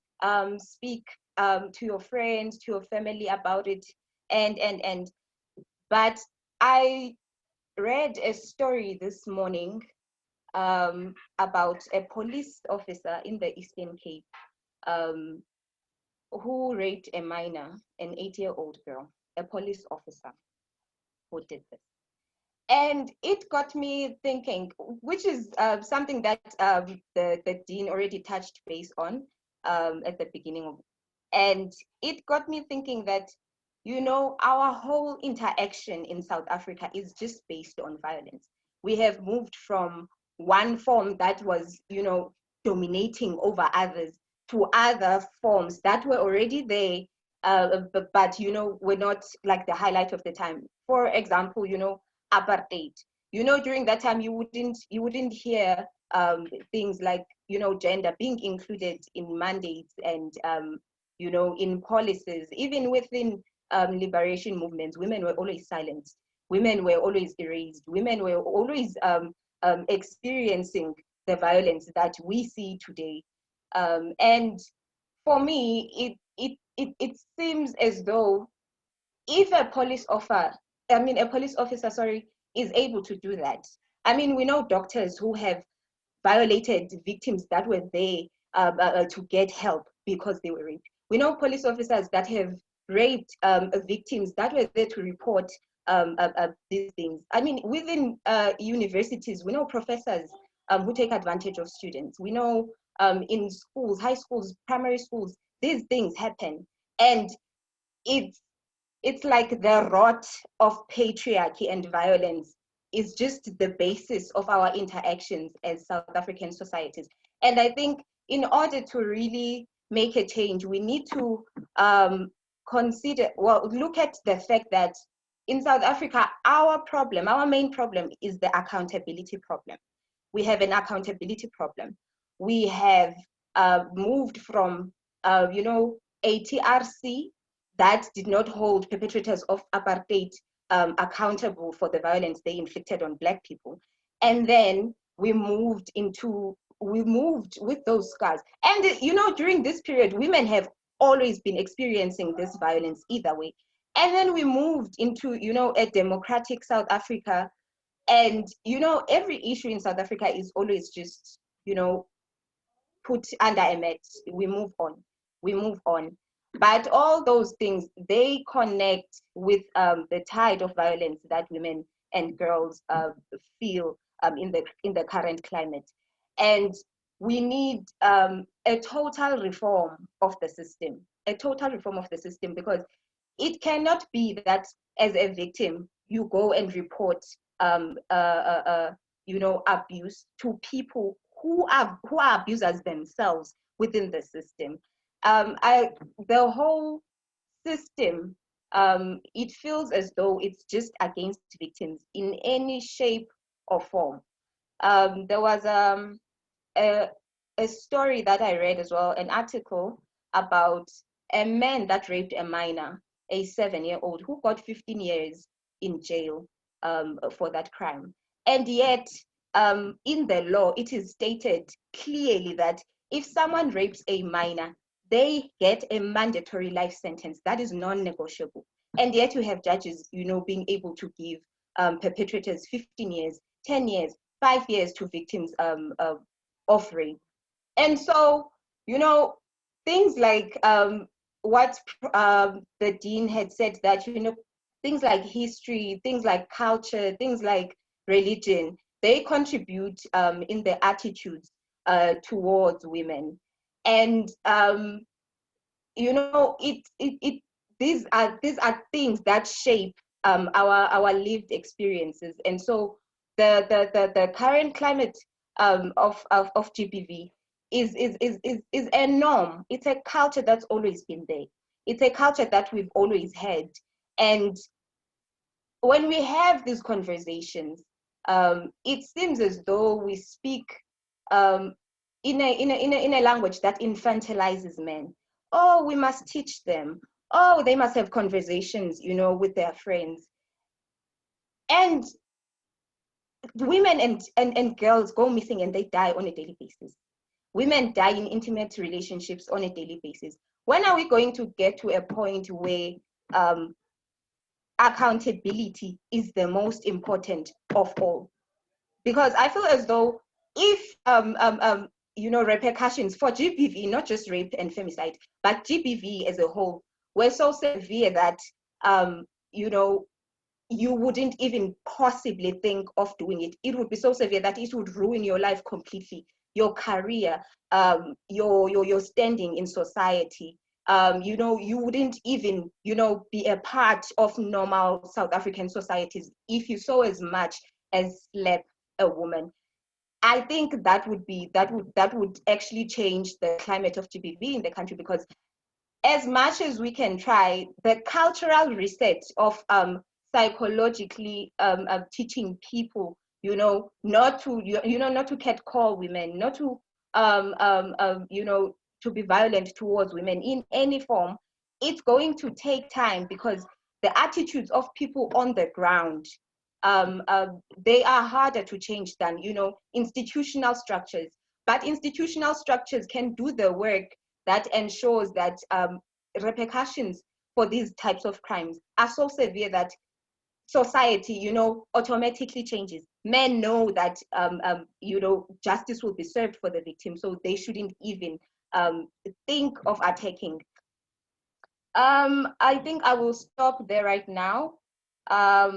speak to your friends, to your family about it, but I read a story this morning about a police officer in the Eastern Cape who raped a minor, an 8-year-old girl, a police officer who did this. And it got me thinking, which is something that the dean already touched base on at the beginning. And it got me thinking that, our whole interaction in South Africa is just based on violence. We have moved from one form that was, dominating over others to other forms that were already there, but were not like the highlight of the time. For example, apartheid. During that time, you wouldn't hear things like, gender being included in mandates and, in policies. Even within liberation movements, women were always silenced. Women were always erased. Women were always experiencing the violence that we see today. And for me, it seems as though if a police officer, is able to do that. I mean, we know doctors who have violated victims that were there to get help because they were raped. We know police officers that have raped victims that were there to report these things. I mean, within universities, we know professors who take advantage of students. We know in schools, high schools, primary schools, these things happen. And it's like the rot of patriarchy and violence is just the basis of our interactions as South African societies. And I think in order to really make a change, we need to look at the fact that in South Africa, our main problem is the accountability problem. We have an accountability problem. We have moved from, a TRC that did not hold perpetrators of apartheid accountable for the violence they inflicted on Black people. And then we moved with those scars. And, during this period, women have always been experiencing this violence either way. And then we moved into, a democratic South Africa. And, every issue in South Africa is always just, put under a mat. We move on. But all those things, they connect with the tide of violence that women and girls feel in the current climate. And we need a total reform of the system, because it cannot be that as a victim, you go and report abuse to people who are abusers themselves within the system. The whole system, it feels as though it's just against victims in any shape or form. There was a story that I read as well, an article about a man that raped a minor, a 7-year-old, who got 15 years in jail for that crime. And yet, in the law, it is stated clearly that if someone rapes a minor, they get a mandatory life sentence that is non-negotiable. And yet you have judges, being able to give perpetrators 15 years, 10 years, 5 years to victims of rape. And so, things like what the dean had said, that, things like history, things like culture, things like religion, they contribute in the attitudes towards women. And these are things that shape our lived experiences. And so the current climate of GBV is a norm. It's a culture that's always been there. It's a culture that we've always had. And when we have these conversations, it seems as though we speak in a language that infantilizes men. Oh, we must teach them. Oh, they must have conversations, you know, with their friends. And women and girls go missing and they die on a daily basis. Women die in intimate relationships on a daily basis. When are we going to get to a point where accountability is the most important of all? Because I feel as though if you know, repercussions for GBV, not just rape and femicide, but GBV as a whole, were so severe that you know, you wouldn't even possibly think of doing it. It would be so severe that it would ruin your life completely, your career, your standing in society. You know, you wouldn't even, you know, be a part of normal South African societies if you so as much as slap a woman. I think that would actually change the climate of GBV in the country, because as much as we can try, the cultural reset of psychologically teaching people, you know, not to not to catcall women, not to you know, to be violent towards women in any form, it's going to take time, because the attitudes of people on the ground, they are harder to change than, you know, institutional structures. But institutional structures can do the work that ensures that repercussions for these types of crimes are so severe that society, you know, automatically changes. Men know that, you know, justice will be served for the victim, so they shouldn't even think of attacking. I think I will stop there right now,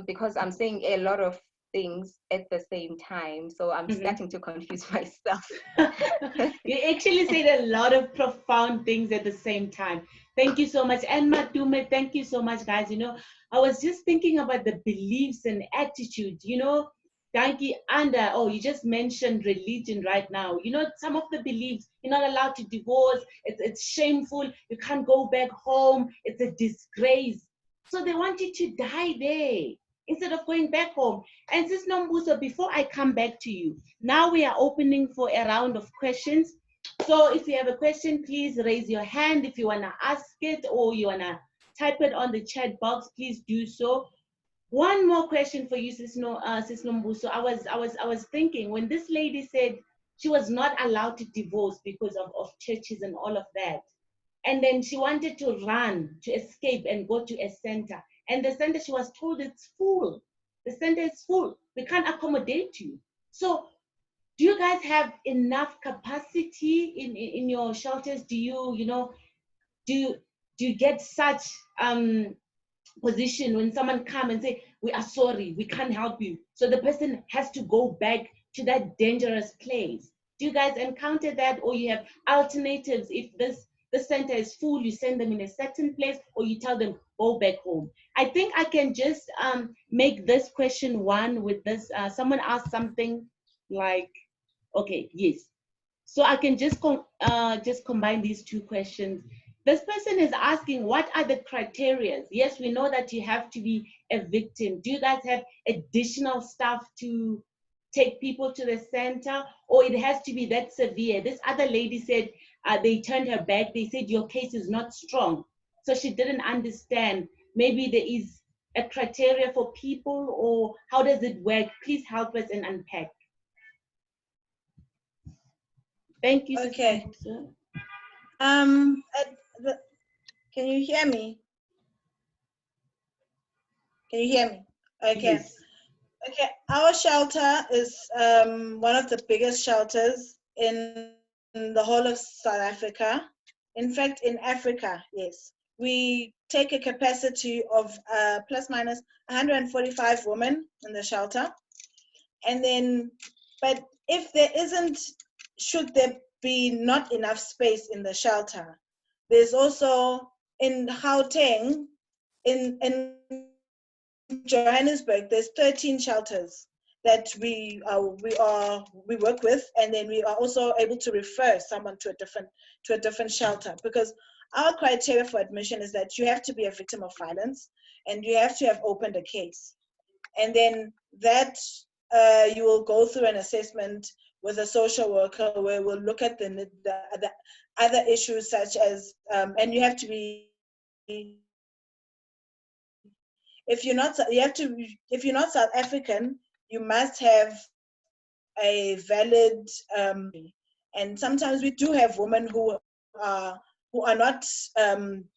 because I'm saying a lot of things at the same time, so I'm starting to confuse myself. You actually said a lot of profound things at the same time. Thank you so much. And Matume, thank you so much, guys. You know, I was just thinking about the beliefs and attitudes, you know, Danki, and you just mentioned religion right now. You know, some of the beliefs, you're not allowed to divorce, it's shameful, you can't go back home, it's a disgrace. So they want you to die there instead of going back home. And Sis Nombuso, before I come back to you, now we are opening for a round of questions. So if you have a question, please raise your hand. If you want to ask it or you want to type it on the chat box, please do so. One more question for you, Sis Nombuso. I was thinking, when this lady said she was not allowed to divorce because of churches and all of that, and then she wanted to run, to escape and go to a center. And the center, she was told, it's full. The center is full. We can't accommodate you. So do you guys have enough capacity in your shelters? Do you, you know, do you get such position when someone come and say, we are sorry, we can't help you, so the person has to go back to that dangerous place? Do you guys encounter that? Or you have alternatives? If the center is full, you send them in a certain place, or you tell them go back home? I think I can just make this question one with this. Someone asked something like, okay, yes, so I can just combine these two questions. This person is asking, what are the criteria? Yes, we know that you have to be a victim. Do you guys have additional stuff to take people to the center, or it has to be that severe? This other lady said they turned her back. They said your case is not strong. So she didn't understand. Maybe there is a criteria for people, or how does it work? Please help us and unpack. Thank you. Okay. Can you hear me? Can you hear me? Okay. Yes. Okay. Our shelter is one of the biggest shelters in the whole of South Africa. In fact, in Africa, yes. We take a capacity of plus minus 145 women in the shelter. And then, but if there isn't, should there be not enough space in the shelter, there's also in Gauteng, in Johannesburg, there's 13 shelters. that we work with, and then we are also able to refer someone to a different shelter, because our criteria for admission is that you have to be a victim of violence and you have to have opened a case, and then that you will go through an assessment with a social worker where we'll look at the other issues, such as and you have to be, if you're not South African, you must have a valid and sometimes we do have women who are not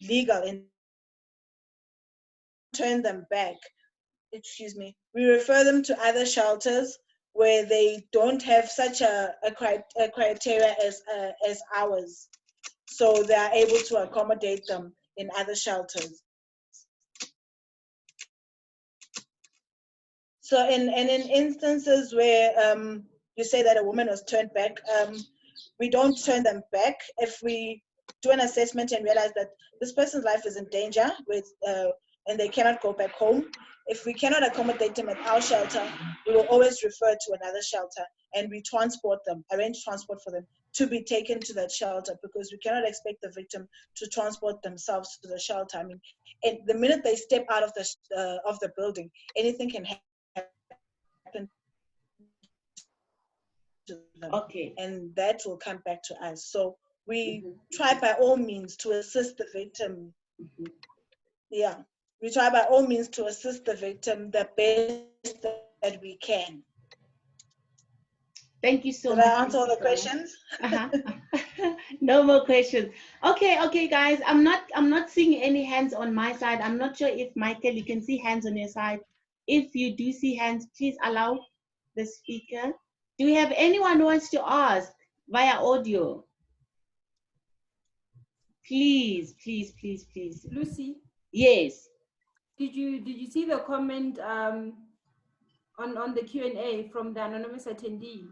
legal and turn them back. Excuse me. We refer them to other shelters where they don't have such a criteria as ours, so they are able to accommodate them in other shelters. So in instances where you say that a woman was turned back, we don't turn them back. If we do an assessment and realize that this person's life is in danger and they cannot go back home, if we cannot accommodate them at our shelter, we will always refer to another shelter, and we transport them, arrange transport for them to be taken to that shelter, because we cannot expect the victim to transport themselves to the shelter. I mean, and the minute they step out of the building, anything can happen to them. Okay. And that will come back to us. So we try by all means to assist the victim. Yeah, we try by all means to assist the victim the best that we can. Thank you so Did much. I answer all the questions? No more questions. Okay, guys. I'm not seeing any hands on my side. I'm not sure if Michael, you can see hands on your side. If you do see hands, please allow the speaker. Do we have anyone who wants to ask via audio? Please. Lucy, Yes. did you see the comment on the Q&A from the anonymous attendee?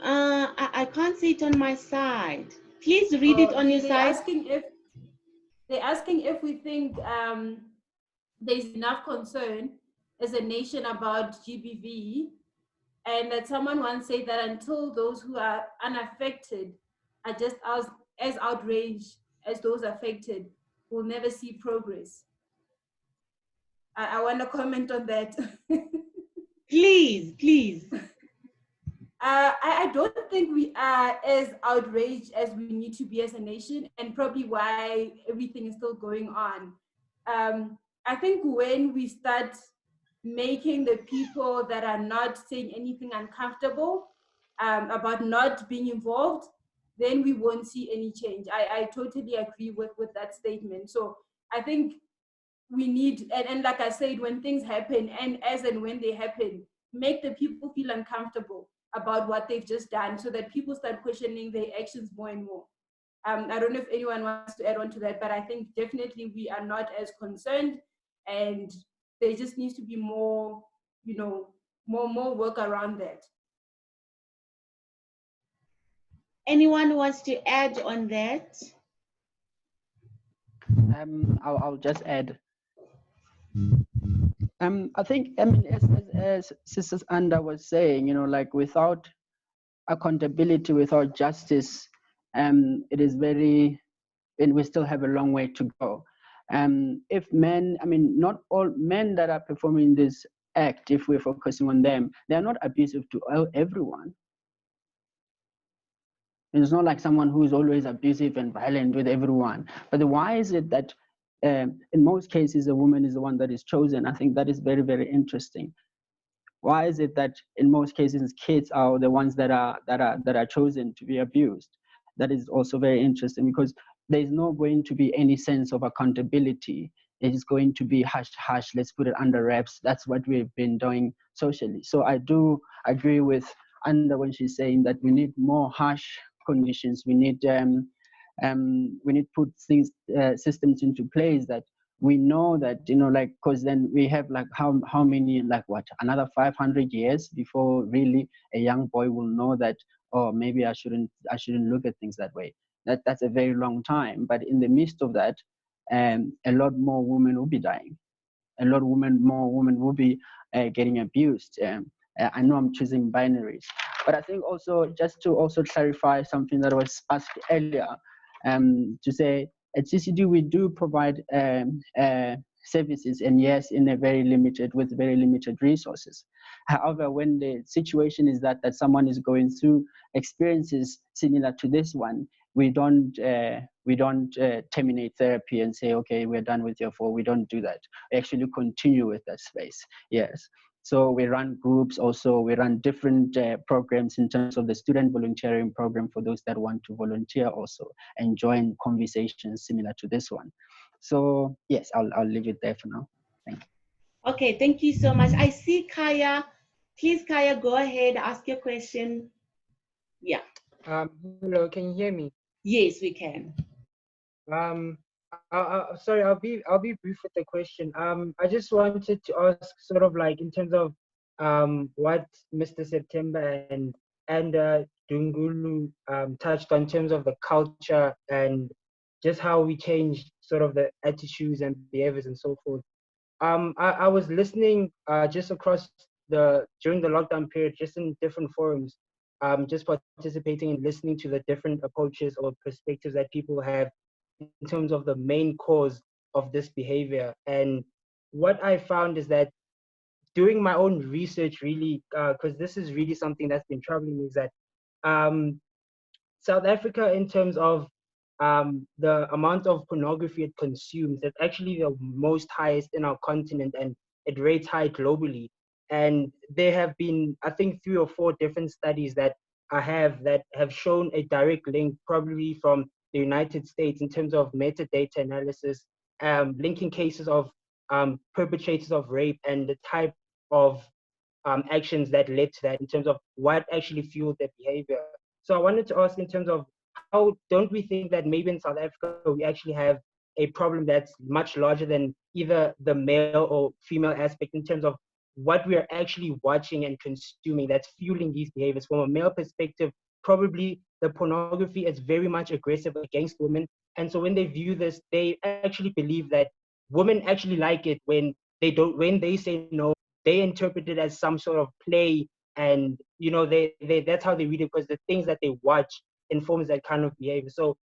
I can't see it on my side. Please read it on your side. They're asking if we think there's enough concern as a nation about GBV, and that someone once said that until those who are unaffected are just as outraged as those affected, we'll never see progress. I want to comment on that. Please. I don't think we are as outraged as we need to be as a nation, and probably why everything is still going on. I think when we start making the people that are not saying anything uncomfortable about not being involved, then we won't see any change. I totally agree with that statement. So I think we need, and like I said, when things happen, and as and when they happen, make the people feel uncomfortable about what they've just done, so that people start questioning their actions more and more. I don't know if anyone wants to add on to that, but I think definitely we are not as concerned, and there just needs to be more, more work around that. Anyone who wants to add on that? I'll just add. I think, as Sister Anda was saying, like without accountability, without justice, it is and we still have a long way to go. If men, not all men that are performing this act, if we're focusing on them, they're not abusive to everyone. And it's not like someone who's always abusive and violent with everyone. But why is it that in most cases a woman is the one that is chosen? I think that is very, very interesting. Why is it that in most cases kids are the ones that are chosen to be abused? That is also very interesting, because there is not going to be any sense of accountability. It is going to be hush, let's put it under wraps. That's what we've been doing socially. So I do agree with Anda when she's saying that we need more harsh conditions. We need put systems into place that we know that, because then we have how many, another 500 years before really a young boy will know that, oh, maybe I shouldn't look at things that way. That's a very long time. But in the midst of that, a lot more women will be dying. A lot more women will be getting abused. I know I'm choosing binaries. But I think also, just to also clarify something that was asked earlier, to say at CCD we do provide services, and yes, with very limited resources. However, when the situation is that someone is going through experiences similar to this one, we don't terminate therapy and say, okay, we're done with your fall. We don't do that. We actually continue with that space. Yes. So we run groups also. We run different programs in terms of the student volunteering program for those that want to volunteer also and join conversations similar to this one. So yes, I'll leave it there for now. Thank you. Okay, thank you so much. I see Kaya. Please, Kaya, go ahead, ask your question. Yeah. Hello, can you hear me? Yes, we can. Sorry, I'll be brief with the question. I just wanted to ask, sort of like in terms of what Mr. September and Dungulu touched on in terms of the culture and just how we changed sort of the attitudes and behaviors and so forth. I was listening just across during the lockdown period, just in different forums, just participating and listening to the different approaches or perspectives that people have in terms of the main cause of this behavior. And what I found is that doing my own research, really, because this is really something that's been troubling me, is that South Africa, in terms of the amount of pornography it consumes, it's actually the most highest in our continent, and it rates high globally. And there have been, I think, 3 or 4 different studies that have shown a direct link, probably from the United States, in terms of metadata analysis, linking cases of perpetrators of rape and the type of actions that led to that, in terms of what actually fueled their behavior. So I wanted to ask, in terms of how don't we think that maybe in South Africa we actually have a problem that's much larger than either the male or female aspect, in terms of what we are actually watching and consuming that's fueling these behaviors? From a male perspective, probably the pornography is very much aggressive against women. And so when they view this, they actually believe that women actually like it when they say no, they interpret it as some sort of play. And they that's how they read it, because the things that they watch informs that kind of behavior. So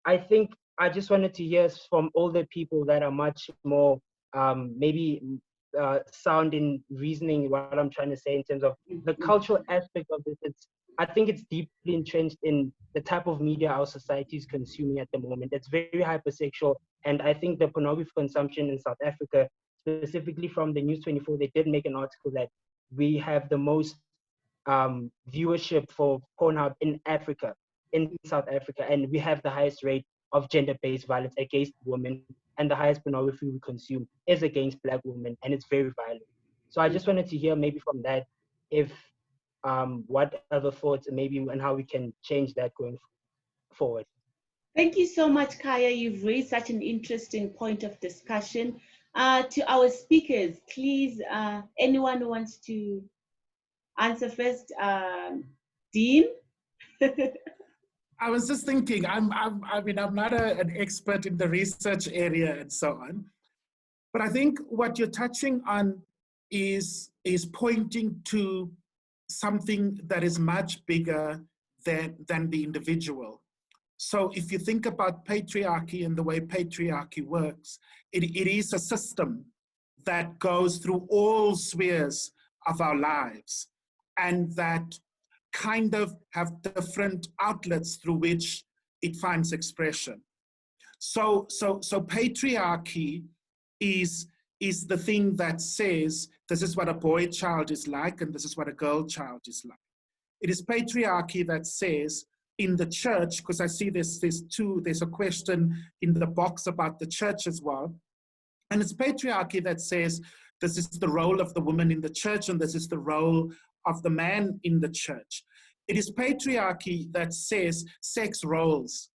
I think I just wanted to hear from older people that are much more maybe sound in reasoning what I'm trying to say, in terms of the cultural aspect of this. I think it's deeply entrenched in the type of media our society is consuming at the moment. It's very hypersexual, and I think the pornography consumption in South Africa, specifically from the News 24, they did make an article that we have the most viewership for Pornhub in Africa, in South Africa, and we have the highest rate of gender-based violence against women, and the highest pornography we consume is against Black women, and it's very violent. So I just wanted to hear maybe from that, if what other thoughts maybe, and how we can change that going forward. Thank you so much, Kaya. You've raised such an interesting point of discussion. To our speakers, please, anyone who wants to answer first, Dean? I was just thinking, I'm not an expert in the research area and so on, but I think what you're touching on is pointing to something that is much bigger than the individual. So if you think about patriarchy and the way patriarchy works, it is a system that goes through all spheres of our lives, and that kind of have different outlets through which it finds expression. So patriarchy is the thing that says this is what a boy child is like and this is what a girl child is like. It is patriarchy that says in the church, because I see there's a question in the box about the church as well, and it's patriarchy that says this is the role of the woman in the church and this is the role of the man in the church. It is patriarchy that says sex roles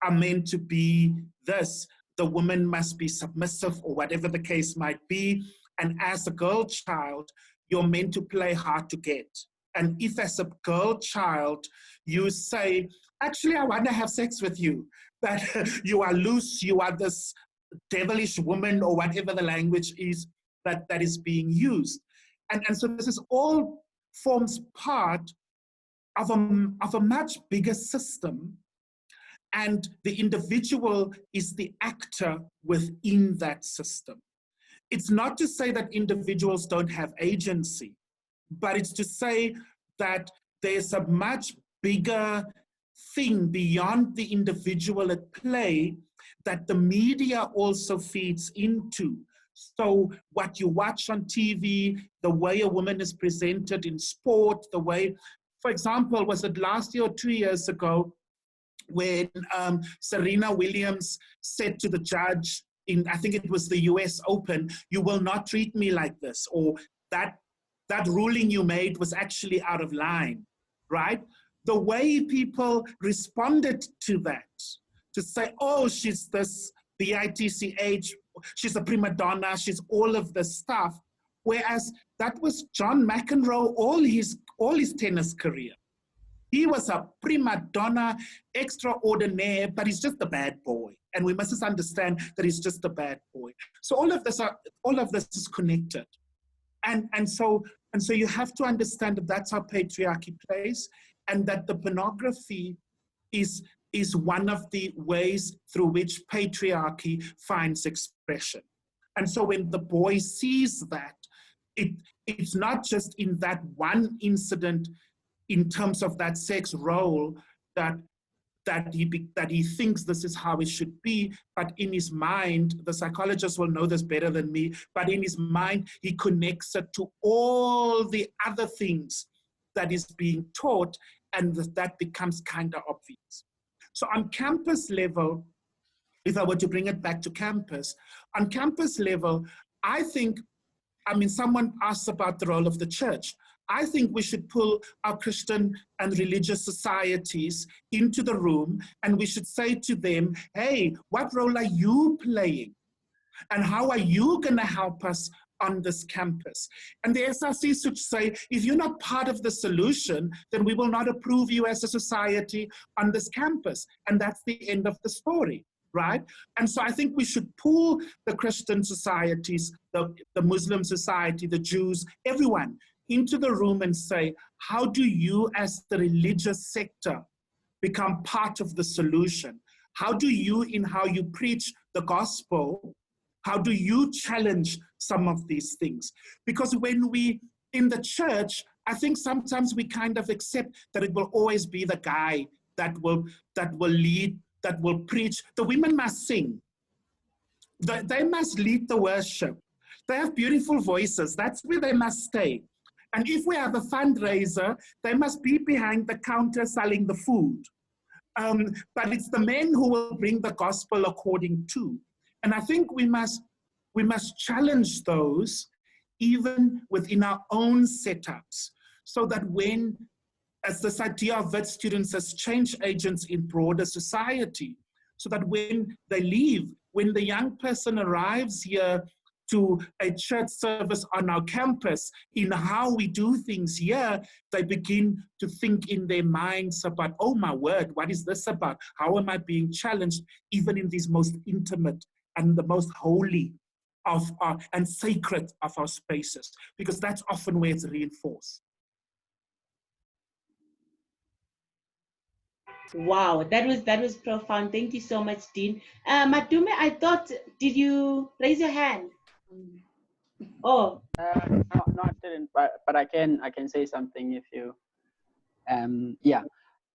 are meant to be this. The woman must be submissive, or whatever the case might be. And as a girl child, you're meant to play hard to get. And if as a girl child, you say, actually, I want to have sex with you, that you are loose, you are this devilish woman, or whatever the language is that is being used. And so this is all forms part of a much bigger system, and the individual is the actor within that system. It's not to say that individuals don't have agency, but it's to say that there's a much bigger thing beyond the individual at play that the media also feeds into. So what you watch on TV, the way a woman is presented in sport, the way, for example, was it last year or 2 years ago, when Serena Williams said to the judge in, I think it was the US Open, "You will not treat me like this," or that ruling you made was actually out of line, right? The way people responded to that, to say, oh, she's this BITCH, she's a prima donna, she's all of this stuff, whereas that was John McEnroe all his tennis career. He was a prima donna extraordinaire, but he's just a bad boy. And we must just understand that he's just a bad boy. So all of this is connected. And so you have to understand that that's how patriarchy plays, and that the pornography is one of the ways through which patriarchy finds expression. And so when the boy sees that, it's not just in that one incident in terms of that sex role that he thinks this is how it should be, but in his mind, the psychologist will know this better than me, but in his mind, he connects it to all the other things that is being taught, and that becomes kind of obvious. So on campus level, if I were to bring it back to campus, on campus level, I think, someone asked about the role of the church. I think we should pull our Christian and religious societies into the room, and we should say to them, hey, what role are you playing? And how are you going to help us on this campus? And the SRC should say, if you're not part of the solution, then we will not approve you as a society on this campus. And that's the end of the story, right? And so I think we should pull the Christian societies, the Muslim society, the Jews, everyone, into the room and say, how do you as the religious sector become part of the solution? How do you, in how you preach the gospel, how do you challenge some of these things? Because when we, in the church, I think sometimes we kind of accept that it will always be the guy that will lead, that will preach. The women must sing. They must lead the worship. They have beautiful voices. That's where they must stay. And if we have a fundraiser, they must be behind the counter selling the food. But it's the men who will bring the gospel according to. And I think we must challenge those even within our own setups, so that when, as this idea of Wits students as change agents in broader society, so that when they leave, when the young person arrives here to a church service on our campus, in how we do things here, they begin to think in their minds about, oh my word, what is this about? How am I being challenged, even in these most intimate and the most holy of our, and sacred of our spaces? Because that's often where it's reinforced. Wow, that was profound. Thank you so much, Dean. Madume, I thought, did you raise your hand? Oh, no, I didn't, but I can say something if you, yeah.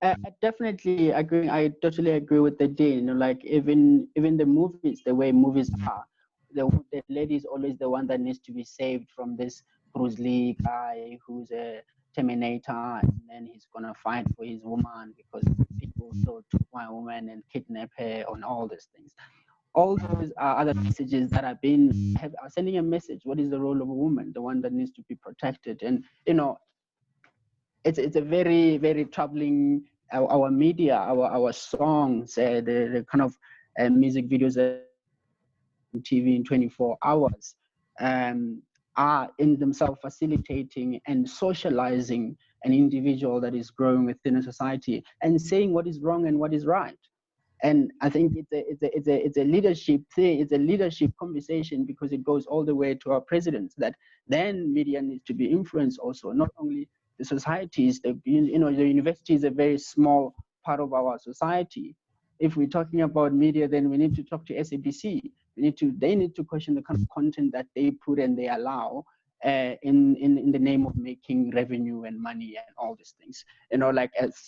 I definitely agree. I totally agree with the Dean. Like even the movies, the way movies are, the lady is always the one that needs to be saved from this Bruce Lee guy who's a Terminator, and then he's gonna fight for his woman because people so took my woman and kidnap her and all these things. All those are other messages that are sending a message. What is the role of a woman? The one that needs to be protected. And it's a very, very troubling. Our media, our songs, the kind of music videos on TV in 24 hours are in themselves facilitating and socializing an individual that is growing within a society and saying what is wrong and what is right. And I think it's a leadership thing. It's a leadership conversation, because it goes all the way to our presidents, that then media needs to be influenced also, not only the societies, the university is a very small part of our society. If we're talking about media, then we need to talk to SABC. They need to question the kind of content that they put and they allow in the name of making revenue and money and all these things.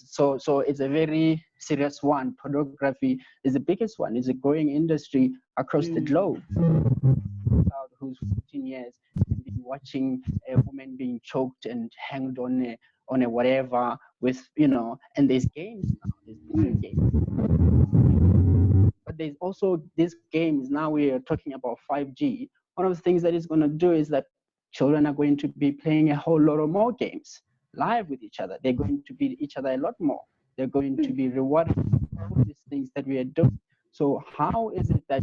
So it's a very serious one. Pornography is the biggest one. It's a growing industry across the globe. Who's 14 years been watching a woman being choked and hanged on a whatever with, and there's games now, there's different games. But there's also these games, now we are talking about 5G. One of the things that it's going to do is that children are going to be playing a whole lot of more games live with each other. They're going to beat each other a lot more. They're going to be rewarded for all these things that we are doing. So how is it that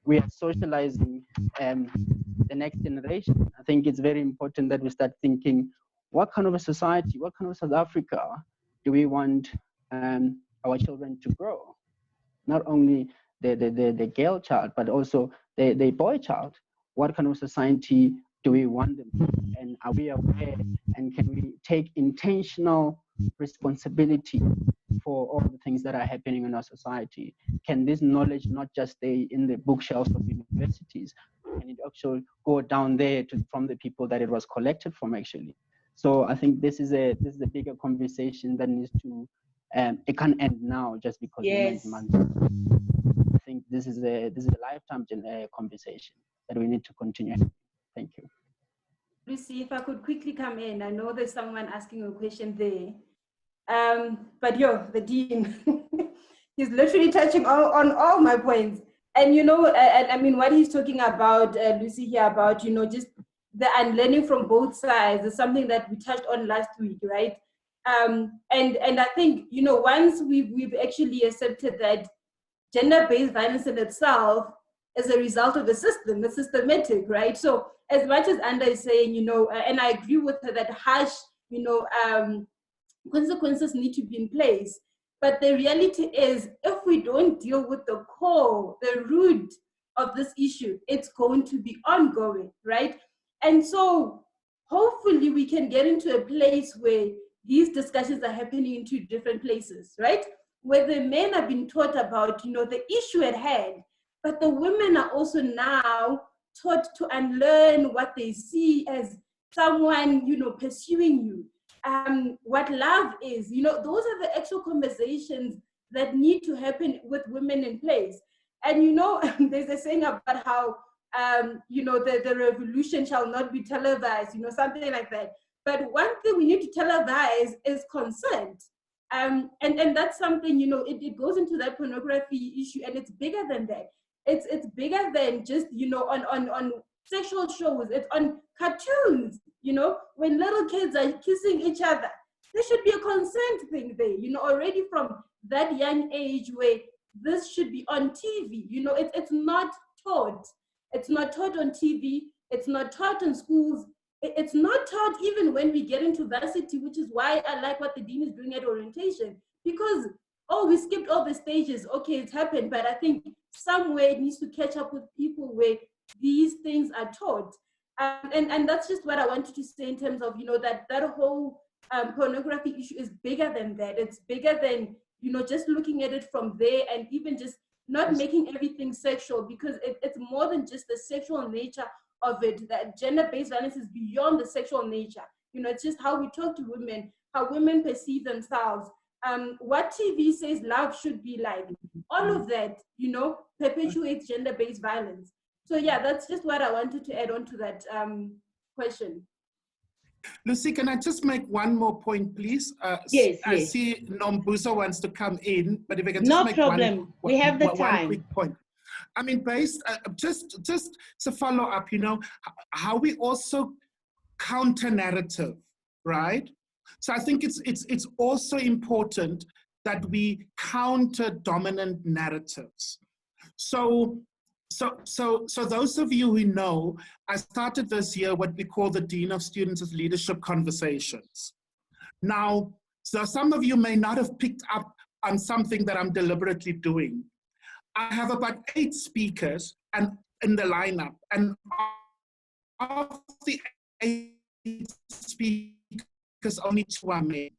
we are socializing the next generation? I think it's very important that we start thinking, what kind of a society, what kind of South Africa do we want our children to grow? Not only the girl child, but also the boy child. What kind of society do we want them to? And are we aware, and can we take intentional responsibility for all the things that are happening in our society? Can this knowledge not just stay in the bookshelves of universities? Can it actually go down there from the people that it was collected from, actually? So I think this is a bigger conversation that needs to, it can't end now just because Women's Month. I think this is a lifetime conversation that we need to continue. Thank you. Lucy, if I could quickly come in, I know there's someone asking a question there. But the dean, he's literally touching on all my points. And, I mean, what he's talking about, Lucy, here about, just the unlearning from both sides is something that we touched on last week, right? And I think, once we've actually accepted that gender-based violence in itself is a result of a system, it's systematic, right? So as much as Anda is saying, and I agree with her that harsh, consequences need to be in place. But the reality is, if we don't deal with the core, the root of this issue, it's going to be ongoing, right? And so hopefully we can get into a place where these discussions are happening in two different places, right? Where the men have been taught about, the issue at hand, but the women are also now taught to unlearn what they see as someone, pursuing you. What love is, those are the actual conversations that need to happen with women in place. And, there's a saying about how, the revolution shall not be televised, something like that. But one thing we need to televise is consent. And that's something, it goes into that pornography issue, and it's bigger than that. It's bigger than just, on sexual shows. It's on cartoons, when little kids are kissing each other. There should be a consent thing there, already from that young age where this should be on TV. It's not taught. It's not taught on TV. It's not taught in schools. It's not taught even when we get into varsity, which is why I like what the dean is doing at orientation. Because, we skipped all the stages. Okay, it's happened, but I think somewhere it needs to catch up with people where these things are taught. And that's just what I wanted to say in terms of, that whole pornography issue is bigger than that. It's bigger than, just looking at it from there, and even just not making everything sexual, because it's more than just the sexual nature of it. That gender-based violence is beyond the sexual nature. It's just how we talk to women, how women perceive themselves, what TV says love should be like. All of that, perpetuates gender-based violence. So yeah, that's just what I wanted to add on to that question. Lucy, can I just make one more point, please? Yes. I see Nombuso wants to come in, but if I can just no make problem. We have the time. One quick point. I mean, based, just to follow up, how we also counter narrative, right? So I think it's also important that we counter dominant narratives. So those of you who know, I started this year what we call the Dean of Students' Leadership Conversations. Now, so some of you may not have picked up on something that I'm deliberately doing. I have about 8 speakers and in the lineup, and of the 8 speakers, because only 2 are men,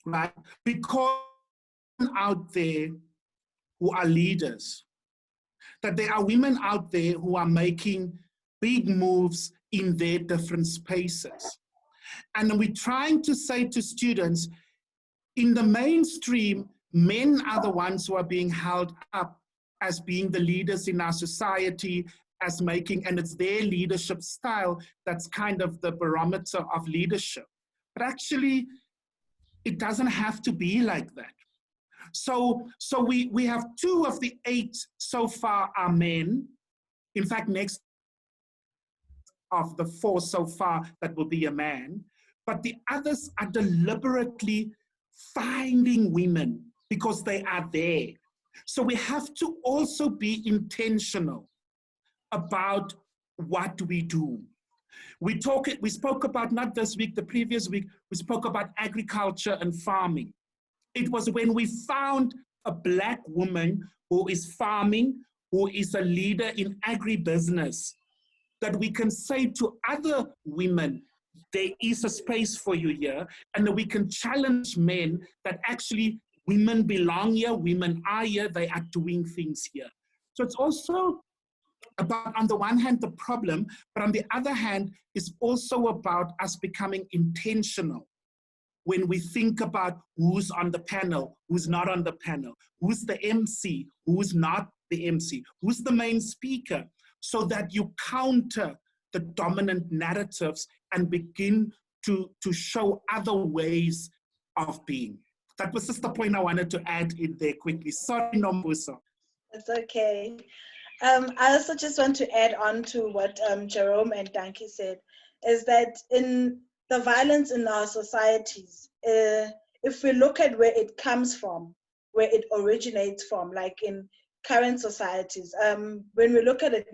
right? Because out there who are leaders, that there are women out there who are making big moves in their different spaces. And we're trying to say to students, in the mainstream, men are the ones who are being held up as being the leaders in our society, as making, and it's their leadership style that's kind of the barometer of leadership. But actually, it doesn't have to be like that. So we have 2 of the 8 so far are men. In fact, next of the 4 so far, that will be a man. But the others are deliberately finding women because they are there. So we have to also be intentional about what we do. We spoke about, not this week, the previous week, we spoke about agriculture and farming. It was when we found a Black woman who is farming, who is a leader in agribusiness, that we can say to other women, there is a space for you here, and that we can challenge men that actually women belong here, women are here, they are doing things here. So it's also about, on the one hand, the problem, but on the other hand, it's also about us becoming intentional when we think about who's on the panel, who's not on the panel, who's the MC, who's not the MC, who's the main speaker, so that you counter the dominant narratives and begin to show other ways of being. That was just the point I wanted to add in there quickly. Sorry, Nombuso. It's okay. I also just want to add on to what Jerome and Danke said, is that in the violence in our societies, if we look at where it comes from, where it originates from, like in current societies, when we look at it,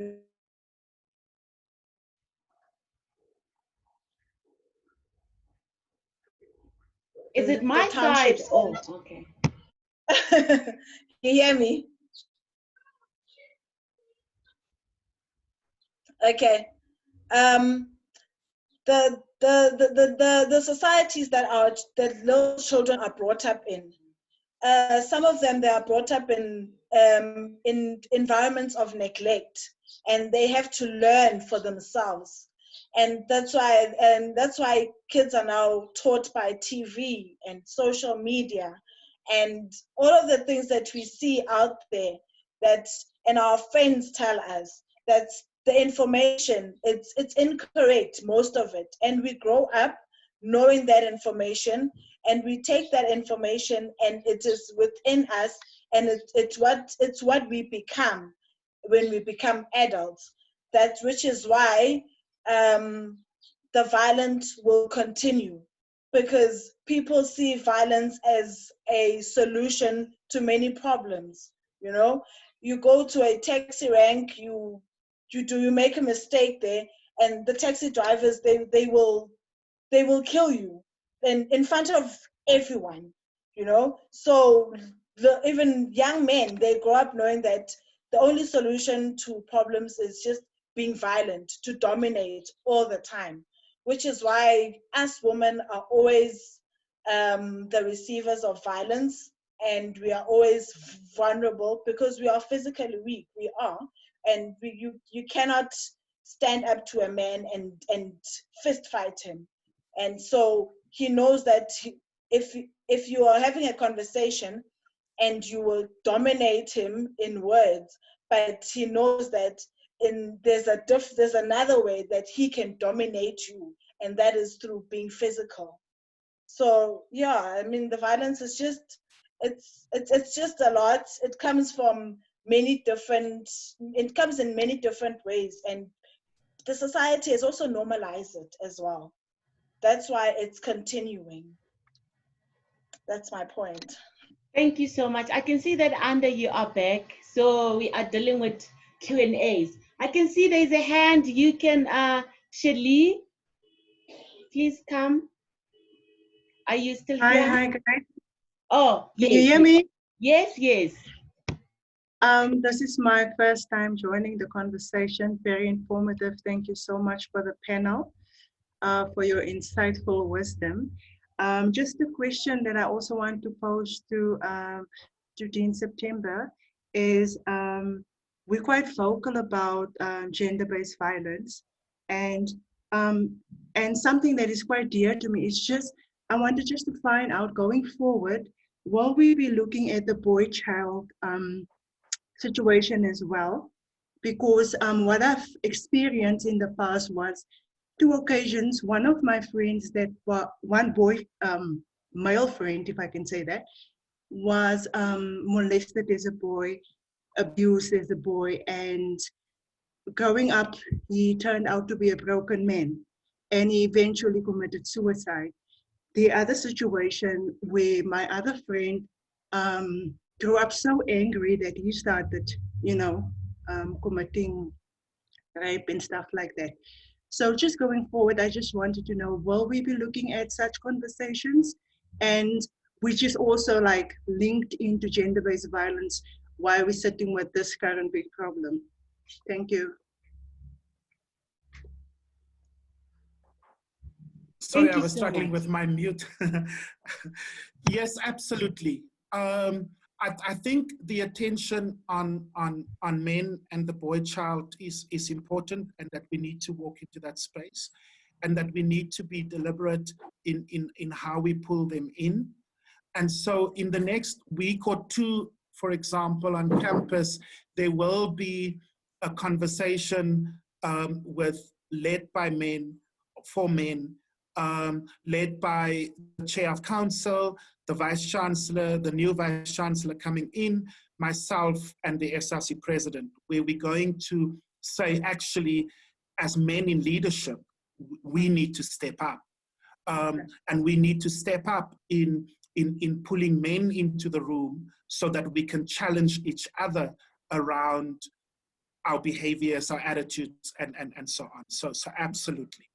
Is it my side? Oh, okay. You hear me? Okay. The societies that little children are brought up in, some of them, they are brought up in environments of neglect, and they have to learn for themselves. And that's why kids are now taught by TV and social media and all of the things that we see out there, and our friends tell us that the information, it's incorrect, most of it. And we grow up knowing that information, and we take that information, and it is within us, and it's what we become when we become adults. Which is why the violence will continue, because people see violence as a solution to many problems. You know, you go to a taxi rank, you make a mistake there, and the taxi drivers, they will kill you in front of everyone, you know. So even young men, they grow up knowing that the only solution to problems is just being violent, to dominate all the time, which is why us women are always the receivers of violence, and we are always vulnerable because we are physically weak. We are, and you cannot stand up to a man and fist fight him. And so he knows that if you are having a conversation and you will dominate him in words, but he knows that there's another way that he can dominate you, and that is through being physical. So yeah, I mean, the violence is just, it's just a lot. It comes in many different ways, and the society has also normalized it as well. That's why it's continuing. That's my point. Thank you so much. I can see that Anda, you are back. So we are dealing with Q&As. I can see there's a hand. You can, Shirley, please come. Are you still here? Hi, guys. Oh, can you hear me? Yes, yes. This is my first time joining the conversation. Very informative. Thank you so much for the panel. for your insightful wisdom. Just a question that I also want to pose to Dean September is we're quite vocal about gender-based violence, and um, something that is quite dear to me is just I wanted just to find out going forward, will we be looking at the boy-child situation as well? Because what I've experienced in the past was two occasions. One of my friends that one boy, male friend, if I can say that, was molested as a boy, abused as a boy, and growing up, he turned out to be a broken man, and he eventually committed suicide. The other situation where my other friend grew up so angry that he started, you know, committing rape and stuff like that. So just going forward, I just wanted to know, will we be looking at such conversations? And which is also like linked into gender-based violence, why we're sitting with this current big problem. Thank you. Sorry, Thank I you was so struggling much. with my mute. Yes, absolutely. I think the attention on men and the boy child is important, and that we need to walk into that space, and that we need to be deliberate in how we pull them in. And so in the next week or two, for example, on campus, there will be a conversation led by men, for men, led by the chair of council, the vice chancellor, the new vice chancellor coming in, myself, and the SRC president, where we're going to say, actually, as men in leadership, we need to step up. And we need to step up in pulling men into the room so that we can challenge each other around our behaviors, our attitudes, and so on. So absolutely.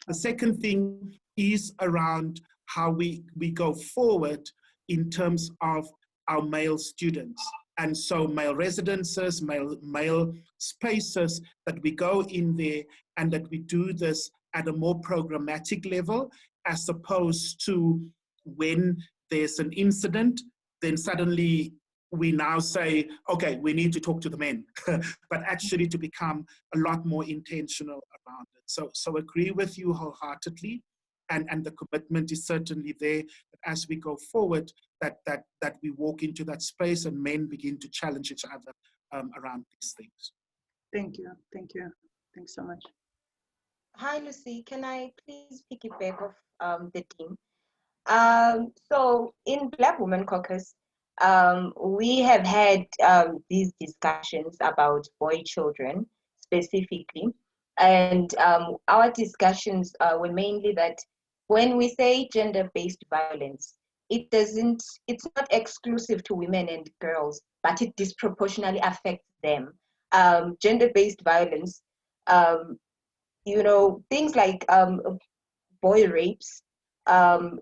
The second thing is around how we go forward in terms of our male students. And so male residences, male spaces, that we go in there and that we do this at a more programmatic level, as opposed to when there's an incident, then suddenly we now say, okay, we need to talk to the men, but actually to become a lot more intentional around it. So agree with you wholeheartedly, and the commitment is certainly there that as we go forward, that we walk into that space and men begin to challenge each other around these things. Thank you. Thank you. Thanks so much. Hi, Lucy. Can I please piggyback off the team? So in Black Women Caucus, we have had these discussions about boy children specifically, and our discussions were mainly that when we say gender-based violence, it's not exclusive to women and girls, but it disproportionately affects them. Gender-based violence, things like boy rapes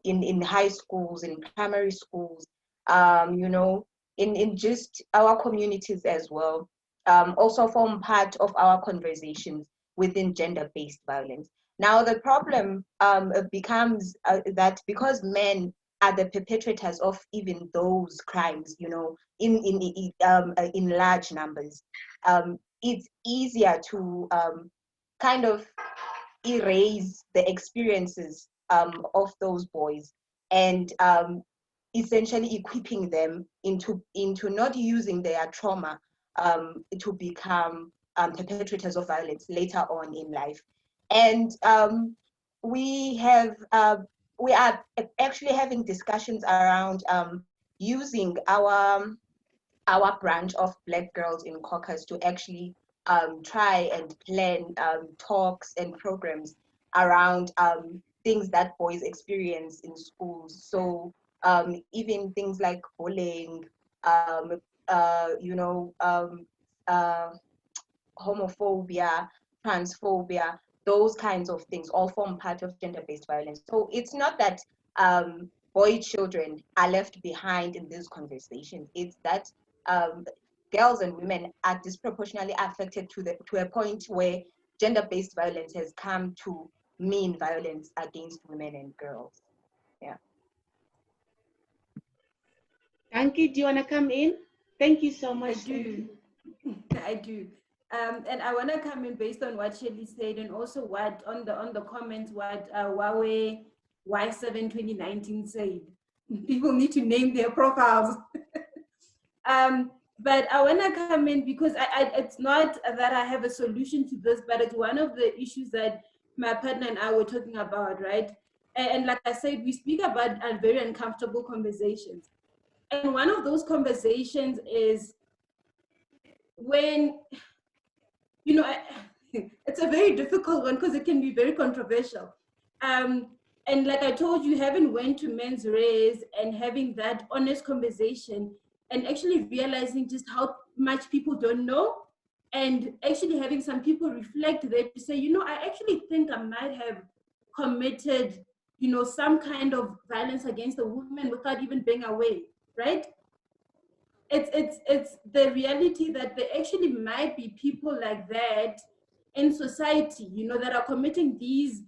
in high schools, in primary schools, in just our communities as well, also form part of our conversations within gender-based violence. Now, the problem becomes that because men are the perpetrators of even those crimes, in large numbers, it's easier to kind of erase the experiences of those boys, and essentially equipping them into not using their trauma to become perpetrators of violence later on in life. And we are actually having discussions around using our branch of Black Girls in Caucus to actually try and plan talks and programs around things that boys experience in schools. So even things like bullying, homophobia, transphobia, those kinds of things all form part of gender-based violence. So it's not that boy children are left behind in these conversations. It's that girls and women are disproportionately affected to a point where gender-based violence has come to mean violence against women and girls. Yeah. Dankie, do you want to come in? Thank you so much. I do. I do. And I want to come in based on what Shelley said, and also what on the comments what Huawei Y7 2019 said. People need to name their profiles. But I want to come in because it's not that I have a solution to this, but it's one of the issues that my partner and I were talking about, right? And like I said, we speak about very uncomfortable conversations. And one of those conversations is when, you know, it's a very difficult one because it can be very controversial. And like I told you, having went to Men's Race and having that honest conversation and actually realizing just how much people don't know, and actually having some people reflect there to say, you know, I actually think I might have committed, you know, some kind of violence against a woman without even being aware, right? It's the reality that there actually might be people like that in society, you know, that are committing these,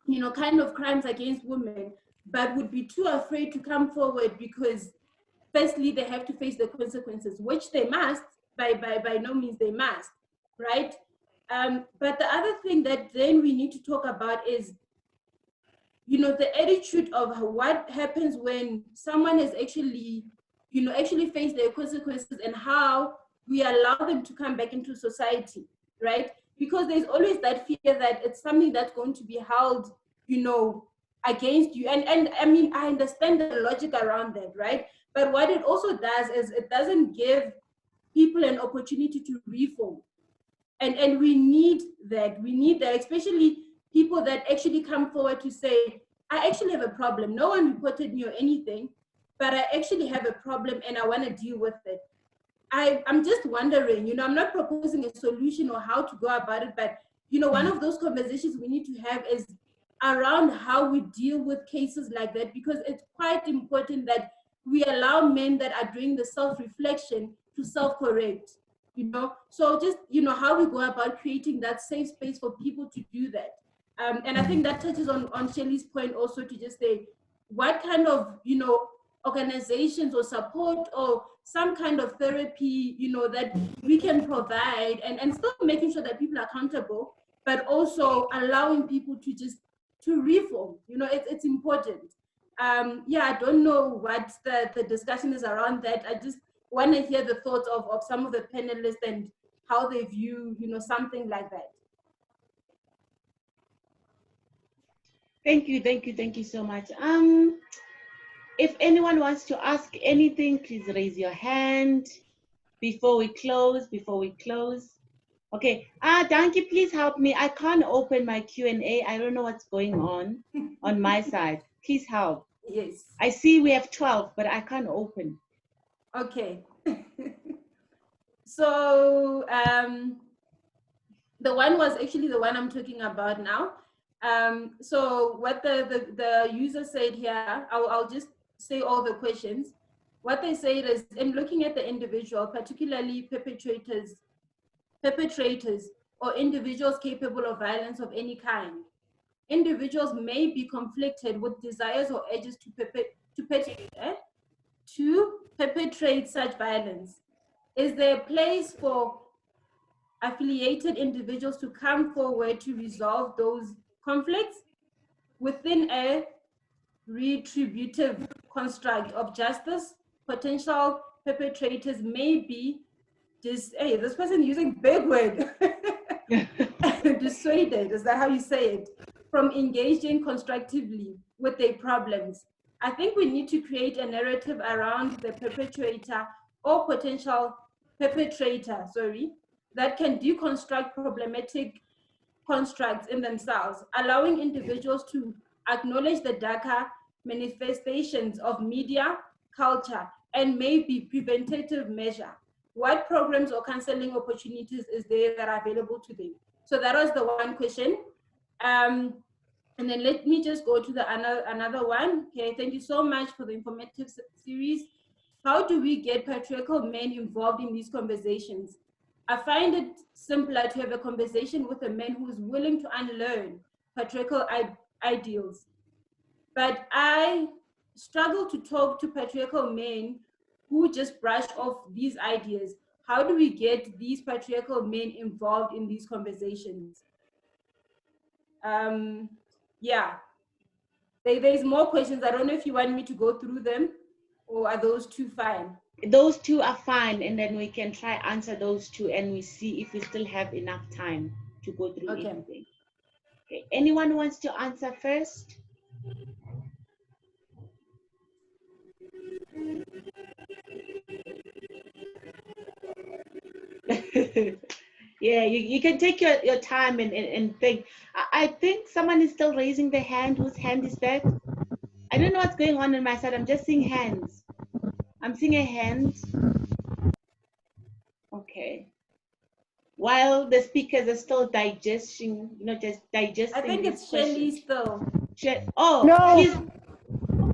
you know, kind of crimes against women, but would be too afraid to come forward because, firstly, they have to face the consequences, which they must. By no means they must, right? But the other thing that then we need to talk about is, you know, the attitude of what happens when someone is actually, you know, actually face their consequences and how we allow them to come back into society, right? Because there's always that fear that it's something that's going to be held, you know, against you. And I mean, I understand the logic around that, right? But what it also does is it doesn't give people an opportunity to reform. And we need that, especially people that actually come forward to say, I actually have a problem. No one reported me or anything, but I actually have a problem and I want to deal with it. I'm just wondering, you know, I'm not proposing a solution or how to go about it, but, you know, one of those conversations we need to have is around how we deal with cases like that, because it's quite important that we allow men that are doing the self-reflection to self-correct, you know. So just, you know, how we go about creating that safe space for people to do that. And I think that touches on Shelley's point also, to just say what kind of, you know, organizations or support or some kind of therapy, you know, that we can provide, and still making sure that people are accountable, but also allowing people to just to reform. You know, it's important. Yeah, I don't know what the discussion is around that. I just want to hear the thoughts of some of the panelists and how they view, you know, something like that. Thank you so much. If anyone wants to ask anything, please raise your hand before we close. Okay. Dankie, please help me. I can't open my Q&A. I don't know what's going on my side. Please help. Yes. I see we have 12, but I can't open. Okay. So the one was actually the one I'm talking about now. So what the user said here, I'll just say all the questions. What they said is, in looking at the individual, particularly perpetrators or individuals capable of violence of any kind, individuals may be conflicted with desires or urges to perpetrate such violence. Is there a place for affiliated individuals to come forward to resolve those conflicts within a retributive construct of justice? Potential perpetrators may be this person using big word dissuaded, is that how you say it, from engaging constructively with their problems. I think we need to create a narrative around the perpetrator or potential perpetrator, that can deconstruct problematic constructs in themselves, allowing individuals to acknowledge the darker manifestations of media culture and maybe preventative measure. What programs or counseling opportunities is there that are available to them? So that was the one question. And then let me just go to the another one. Okay, thank you so much for the informative series. How do we get patriarchal men involved in these conversations? I find it simpler to have a conversation with a man who is willing to unlearn patriarchal ideals. But I struggle to talk to patriarchal men who just brush off these ideas. How do we get these patriarchal men involved in these conversations? Yeah, there's more questions. I don't know if you want me to go through them, or are those two fine? Those two are fine, and then we can try answer those two, and we see if we still have enough time to go through everything. Okay, anyone wants to answer first? Yeah, you can take your time and think. I think someone is still raising their hand. Whose hand is that? I don't know what's going on my side. I'm just seeing hands. I'm seeing a hand. Okay. While the speakers are still digesting, just digesting. I think it's Shelly still. Oh, No. she's.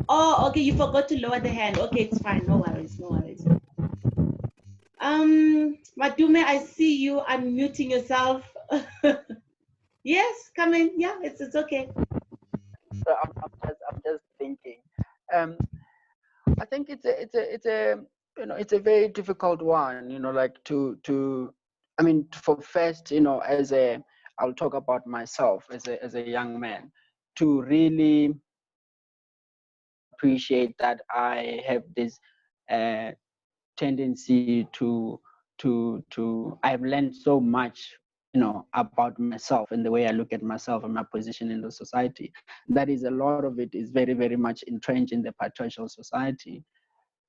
Oh, okay. You forgot to lower the hand. Okay, it's fine. No worries. No worries. Madume, I see you unmuting yourself. Yes, come in. Yeah, it's okay. So I'm just thinking. I think it's a very difficult one. Like to I mean, for first, I'll talk about myself as a young man, to really appreciate that I have this tendency to I've learned so much about myself and the way I look at myself and my position in the society. That is, a lot of it is very, very much entrenched in the patriarchal society.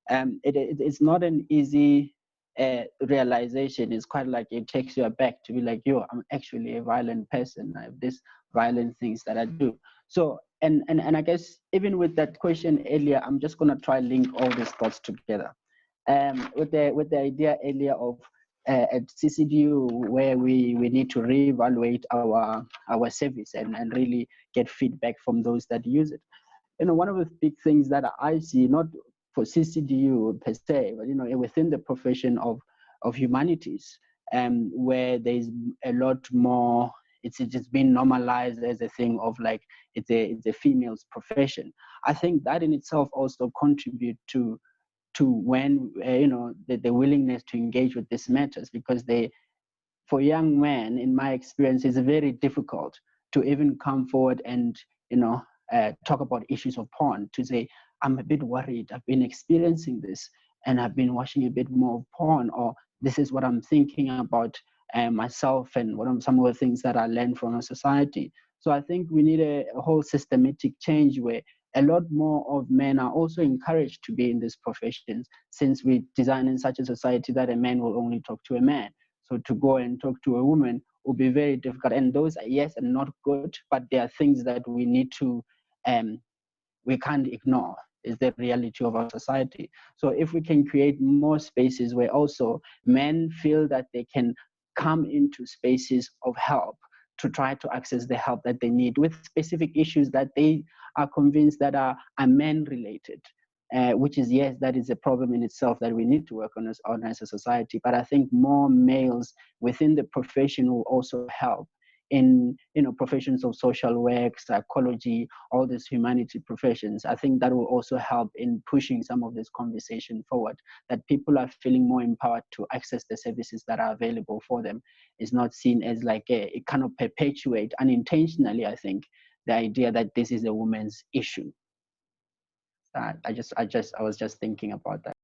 It's not an easy realization. It's quite like it takes you aback to be like, yo, I'm actually a violent person. I have these violent things that I do. So and I guess even with that question earlier, I'm just gonna try link all these thoughts together. With the idea earlier of at CCDU, where we need to reevaluate our service and really get feedback from those that use it. One of the big things that I see, not for CCDU per se, but within the profession of humanities, where there's a lot more. It's just been normalized as a thing of like it's a female's profession. I think that in itself also contribute to when the willingness to engage with these matters, because for young men, in my experience, it's very difficult to even come forward and talk about issues of porn, to say, I'm a bit worried, I've been experiencing this and I've been watching a bit more of porn, or this is what I'm thinking about myself and what are some of the things that I learned from a society. So I think we need a whole systematic change where a lot more of men are also encouraged to be in these professions, since we design in such a society that a man will only talk to a man. So to go and talk to a woman will be very difficult. And those, yes, are not good, but there are things that we need to, we can't ignore. Is the reality of our society. So if we can create more spaces where also men feel that they can come into spaces of help to try to access the help that they need with specific issues that they are convinced that are men related. Which is, yes, that is a problem in itself that we need to work on as a society. But I think more males within the profession will also help in professions of social work, psychology, all these humanity professions. I think that will also help in pushing some of this conversation forward, that people are feeling more empowered to access the services that are available for them. It's not seen as like it kind of perpetuate unintentionally, I think, the idea that this is a woman's issue. I was just thinking about that.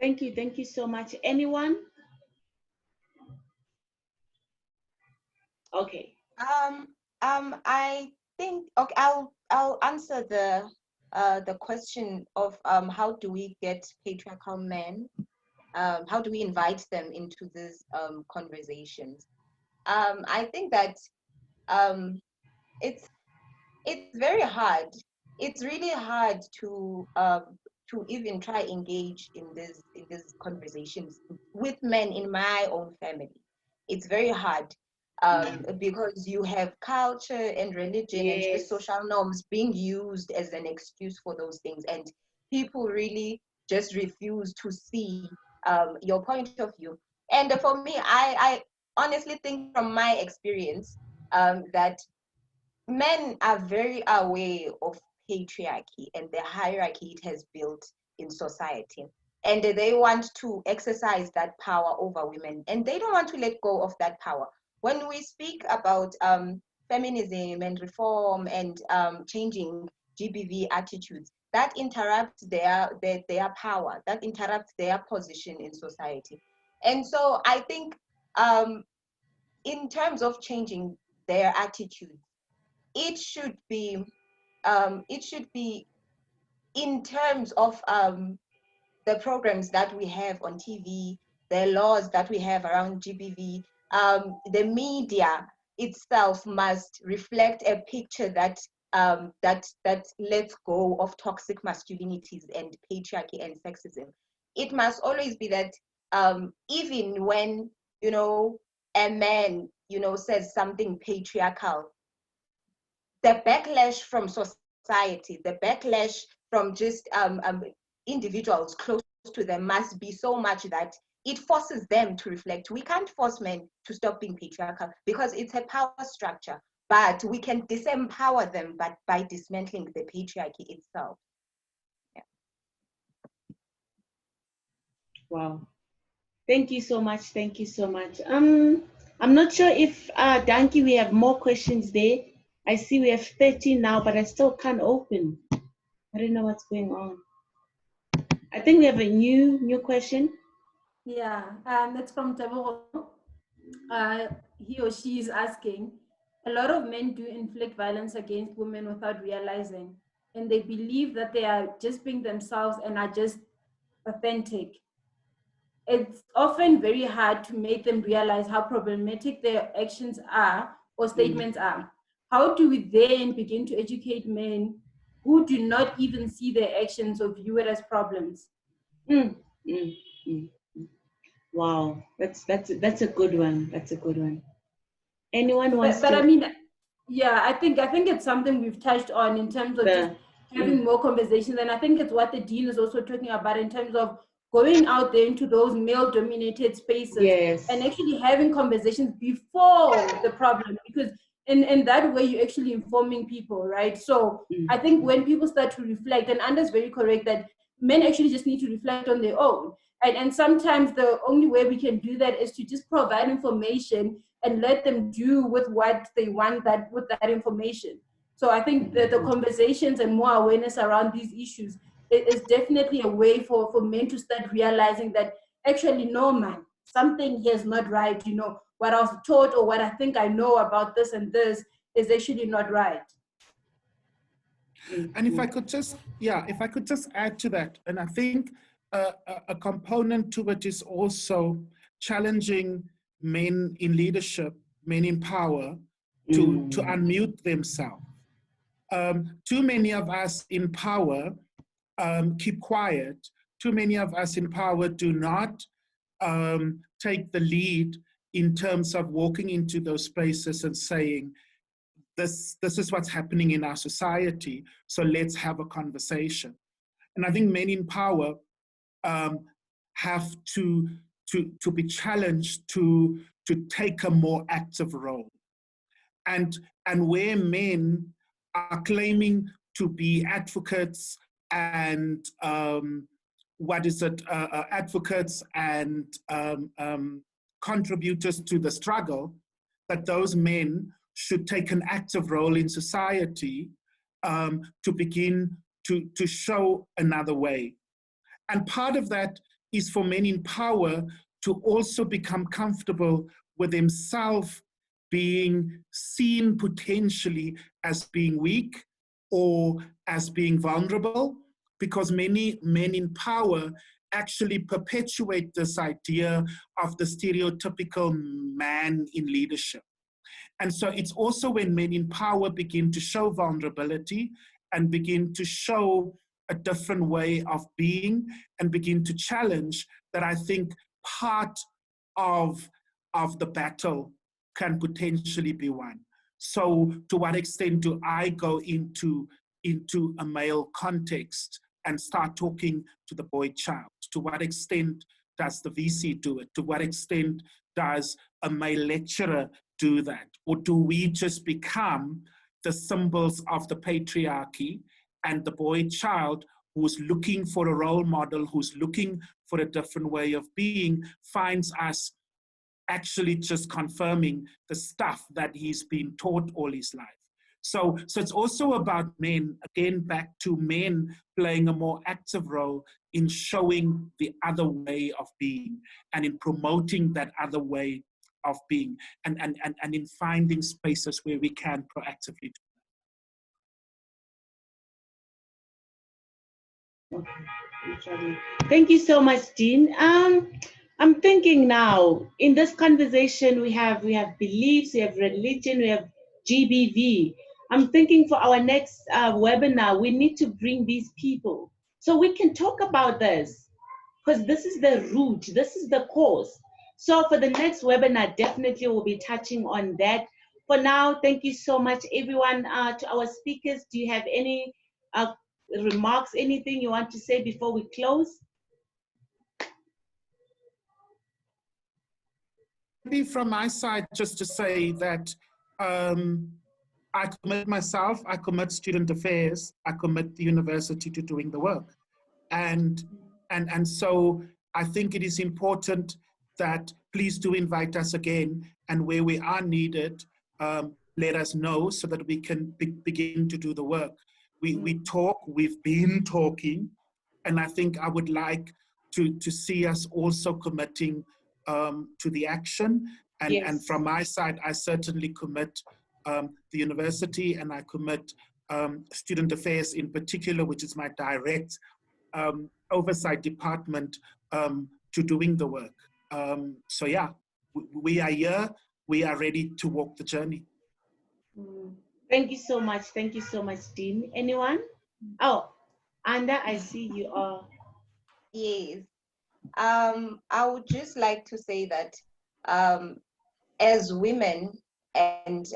Thank you so much. Anyone? Okay. I think, okay, I'll answer the question of how do we get patriarchal men, how do we invite them into these conversations. I think that it's very hard. It's really hard to even try engage in these conversations with men in my own family. It's very hard because you have culture and religion and just social norms being used as an excuse for those things, and people really just refuse to see your point of view. And for me, I honestly think from my experience that men are very aware of patriarchy and the hierarchy it has built in society. And they want to exercise that power over women. And they don't want to let go of that power. When we speak about feminism and reform and changing GBV attitudes, that interrupts their power, that interrupts their position in society. And so I think in terms of changing their attitudes, it should be in terms of the programs that we have on TV, the laws that we have around GBV, the media itself must reflect a picture that that lets go of toxic masculinities and patriarchy and sexism. It must always be that even when, you know, a man, you know, says something patriarchal, the backlash from society, the backlash from just individuals close to them must be so much that it forces them to reflect. We can't force men to stop being patriarchal because it's a power structure, but we can disempower them by dismantling the patriarchy itself. Yeah. Wow. Thank you so much. Thank you so much. I'm not sure if Danky, we have more questions there. I see we have 30 now, but I still can't open. I don't know what's going on. I think we have a new question. Yeah, that's from Tabo. He or she is asking, a lot of men do inflict violence against women without realizing, and they believe that they are just being themselves and are just authentic. It's often very hard to make them realize how problematic their actions are or statements are. How do we then begin to educate men who do not even see their actions or view it as problems? Wow, that's a good one. That's a good one. Anyone wants but to? I mean, yeah, I think it's something we've touched on in terms of just having more conversations, and I think it's what the dean is also talking about in terms of going out there into those male-dominated spaces and actually having conversations before the problem, because in that way you're actually informing people, right? So I think when people start to reflect, and Anda's very correct that men actually just need to reflect on their own, and sometimes the only way we can do that is to just provide information and let them do with what they want with that information. So I think that the conversations and more awareness around these issues is definitely a way for men to start realizing that actually, no, man, something here is not right. You know, what I was taught or what I think I know about this and this is actually not right. And if I could just add to that, and I think a component to it is also challenging men in leadership, men in power, to unmute themselves. Too many of us in power keep quiet. Too many of us in power do not take the lead in terms of walking into those spaces and saying, this is what's happening in our society, so let's have a conversation. And I think men in power have to be challenged to take a more active role. And where men are claiming to be advocates and advocates and contributors to the struggle, that those men should take an active role in society to begin to show another way. And part of that is for men in power to also become comfortable with themselves being seen potentially as being weak or as being vulnerable, because many men in power actually perpetuate this idea of the stereotypical man in leadership. And so it's also when men in power begin to show vulnerability and begin to show a different way of being and begin to challenge that I think part of the battle can potentially be won. So to what extent do I go into a male context and start talking to the boy child? To what extent does the VC do it? To what extent does a male lecturer do that? Or do we just become the symbols of the patriarchy, and the boy child who's looking for a role model, who's looking for a different way of being, finds us actually just confirming the stuff that he's been taught all his life. So it's also about men, again, back to men playing a more active role in showing the other way of being and in promoting that other way of being, and in finding spaces where we can proactively do Okay. Thank you so much, Dean. I'm thinking now, in this conversation, we have beliefs, we have religion, we have GBV. I'm thinking for our next webinar, we need to bring these people so we can talk about this, because this is the root, this is the cause. So for the next webinar, definitely we'll be touching on that. For now, thank you so much, everyone. To our speakers, do you have any remarks, anything you want to say before we close? Maybe from my side, just to say that I commit myself, I commit student affairs, I commit the university to doing the work. And so I think it is important that please do invite us again, and where we are needed, let us know so that we can begin to do the work. We talk, we've been talking, and I think I would like to see us also committing to the action. And, Yes. and from my side, I certainly commit the university, and I commit student affairs in particular, which is my direct oversight department, to doing the work. So yeah, we are here, we are ready to walk the journey. Thank you so much. Thank you so much, Dean. Anyone? Oh, Anda, I see you are. Yes. I would just like to say that as women and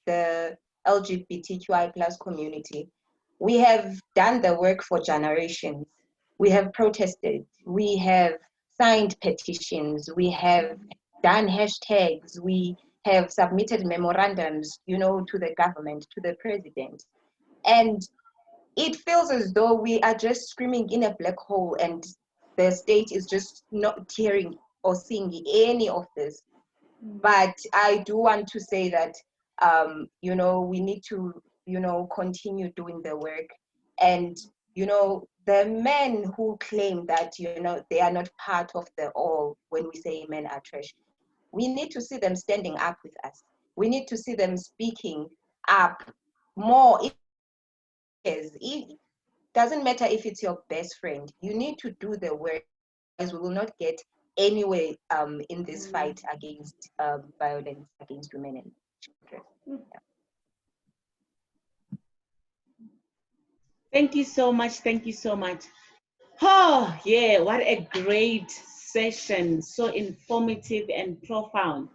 the LGBTQI plus community, we have done the work for generations. We have protested, we have signed petitions, we have done hashtags, we have submitted memorandums, you know, to the government, to the president. And it feels as though we are just screaming in a black hole, and the state is just not hearing or seeing any of this. But I do want to say that, you know, we need to, you know, continue doing the work. And, you know, the men who claim that, you know, they are not part of the all when we say men are trash, we need to see them standing up with us. We need to see them speaking up more. It doesn't matter if it's your best friend, you need to do the work, as we will not get anywhere in this fight against violence against women and children. Yeah. Thank you so much. Thank you so much. Oh, yeah, what a great session. So informative and profound.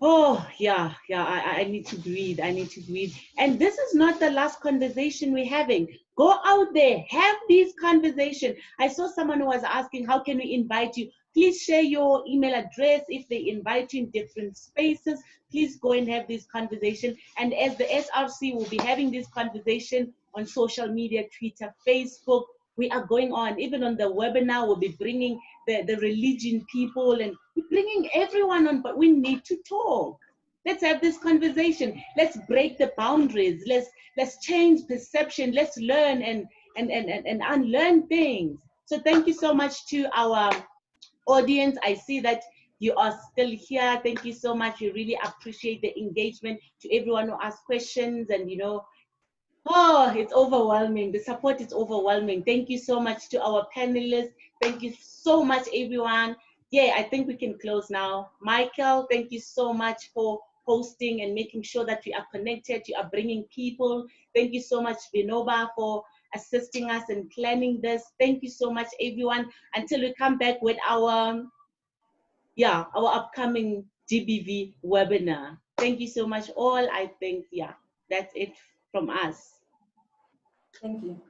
Oh, yeah, I need to breathe. I need to breathe. And this is not the last conversation we're having. Go out there, have these conversations. I saw someone who was asking, how can we invite you? Please share your email address. If they invite you in different spaces, please go and have this conversation. And as the SRC will be having this conversation on social media, Twitter, Facebook, we are going on. Even on the webinar, we'll be bringing the religion people, and we're bringing everyone on, but we need to talk. Let's have this conversation. Let's break the boundaries. Let's change perception. Let's learn and unlearn things. So thank you so much to our audience. I see that you are still here. Thank you so much. We really appreciate the engagement. To everyone who asked questions, and you know, oh, it's overwhelming. The support is overwhelming. Thank you so much to our panelists. Thank you so much, everyone. Yeah, I think we can close now. Michael, thank you so much for hosting and making sure that we are connected. You are bringing people. Thank you so much, Vinoba, for assisting us and planning this. Thank you so much, everyone. Until we come back with our upcoming GBV webinar. Thank you so much, all. I think, yeah, that's it from us. Thank you.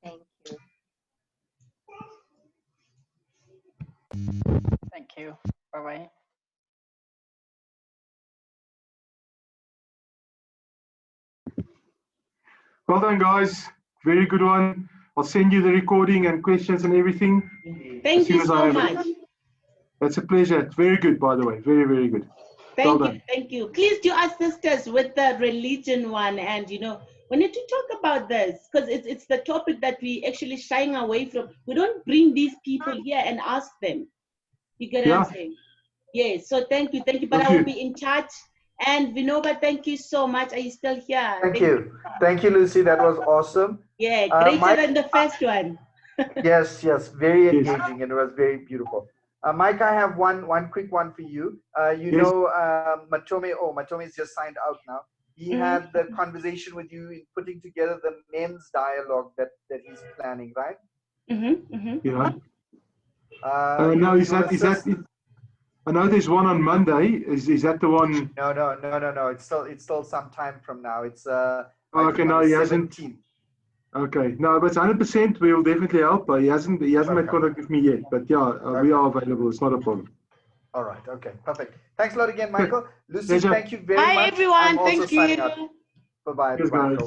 Thank you. you. Bye-bye. Well done, guys. Very good one. I'll send you the recording and questions and everything. Thank you so much. That's a pleasure. It's very good, by the way. Very, very good. Thank you, thank you. Please do assist us with the religion one, and you know, we need to talk about this because it's the topic that we actually shying away from. We don't bring these people here and ask them. You get what I'm saying? Yes. So thank you, but I will be in touch. And Vinoba, thank you so much. Are you still here? Thank you, Lucy. That was awesome. Yeah, greater than the first one. Yes, very engaging, and it was very beautiful. Mike, I have one quick one for you. You know, Matome's just signed out now. He had the conversation with you in putting together the men's dialogue that he's planning, right? Yeah. No, is that? I know there's one on Monday. Is that the one? No. It's still some time from now. It's okay, no, he hasn't. Okay, no, but 100%. We will definitely help. He hasn't made contact with me yet, but yeah, we are available. It's not a problem. All right. Okay. Perfect. Thanks a lot again, Michael. Lucy, Pleasure. thank you very much. Bye, everyone. I'm also Thank signing you. out. Bye-bye. Cheers, guys.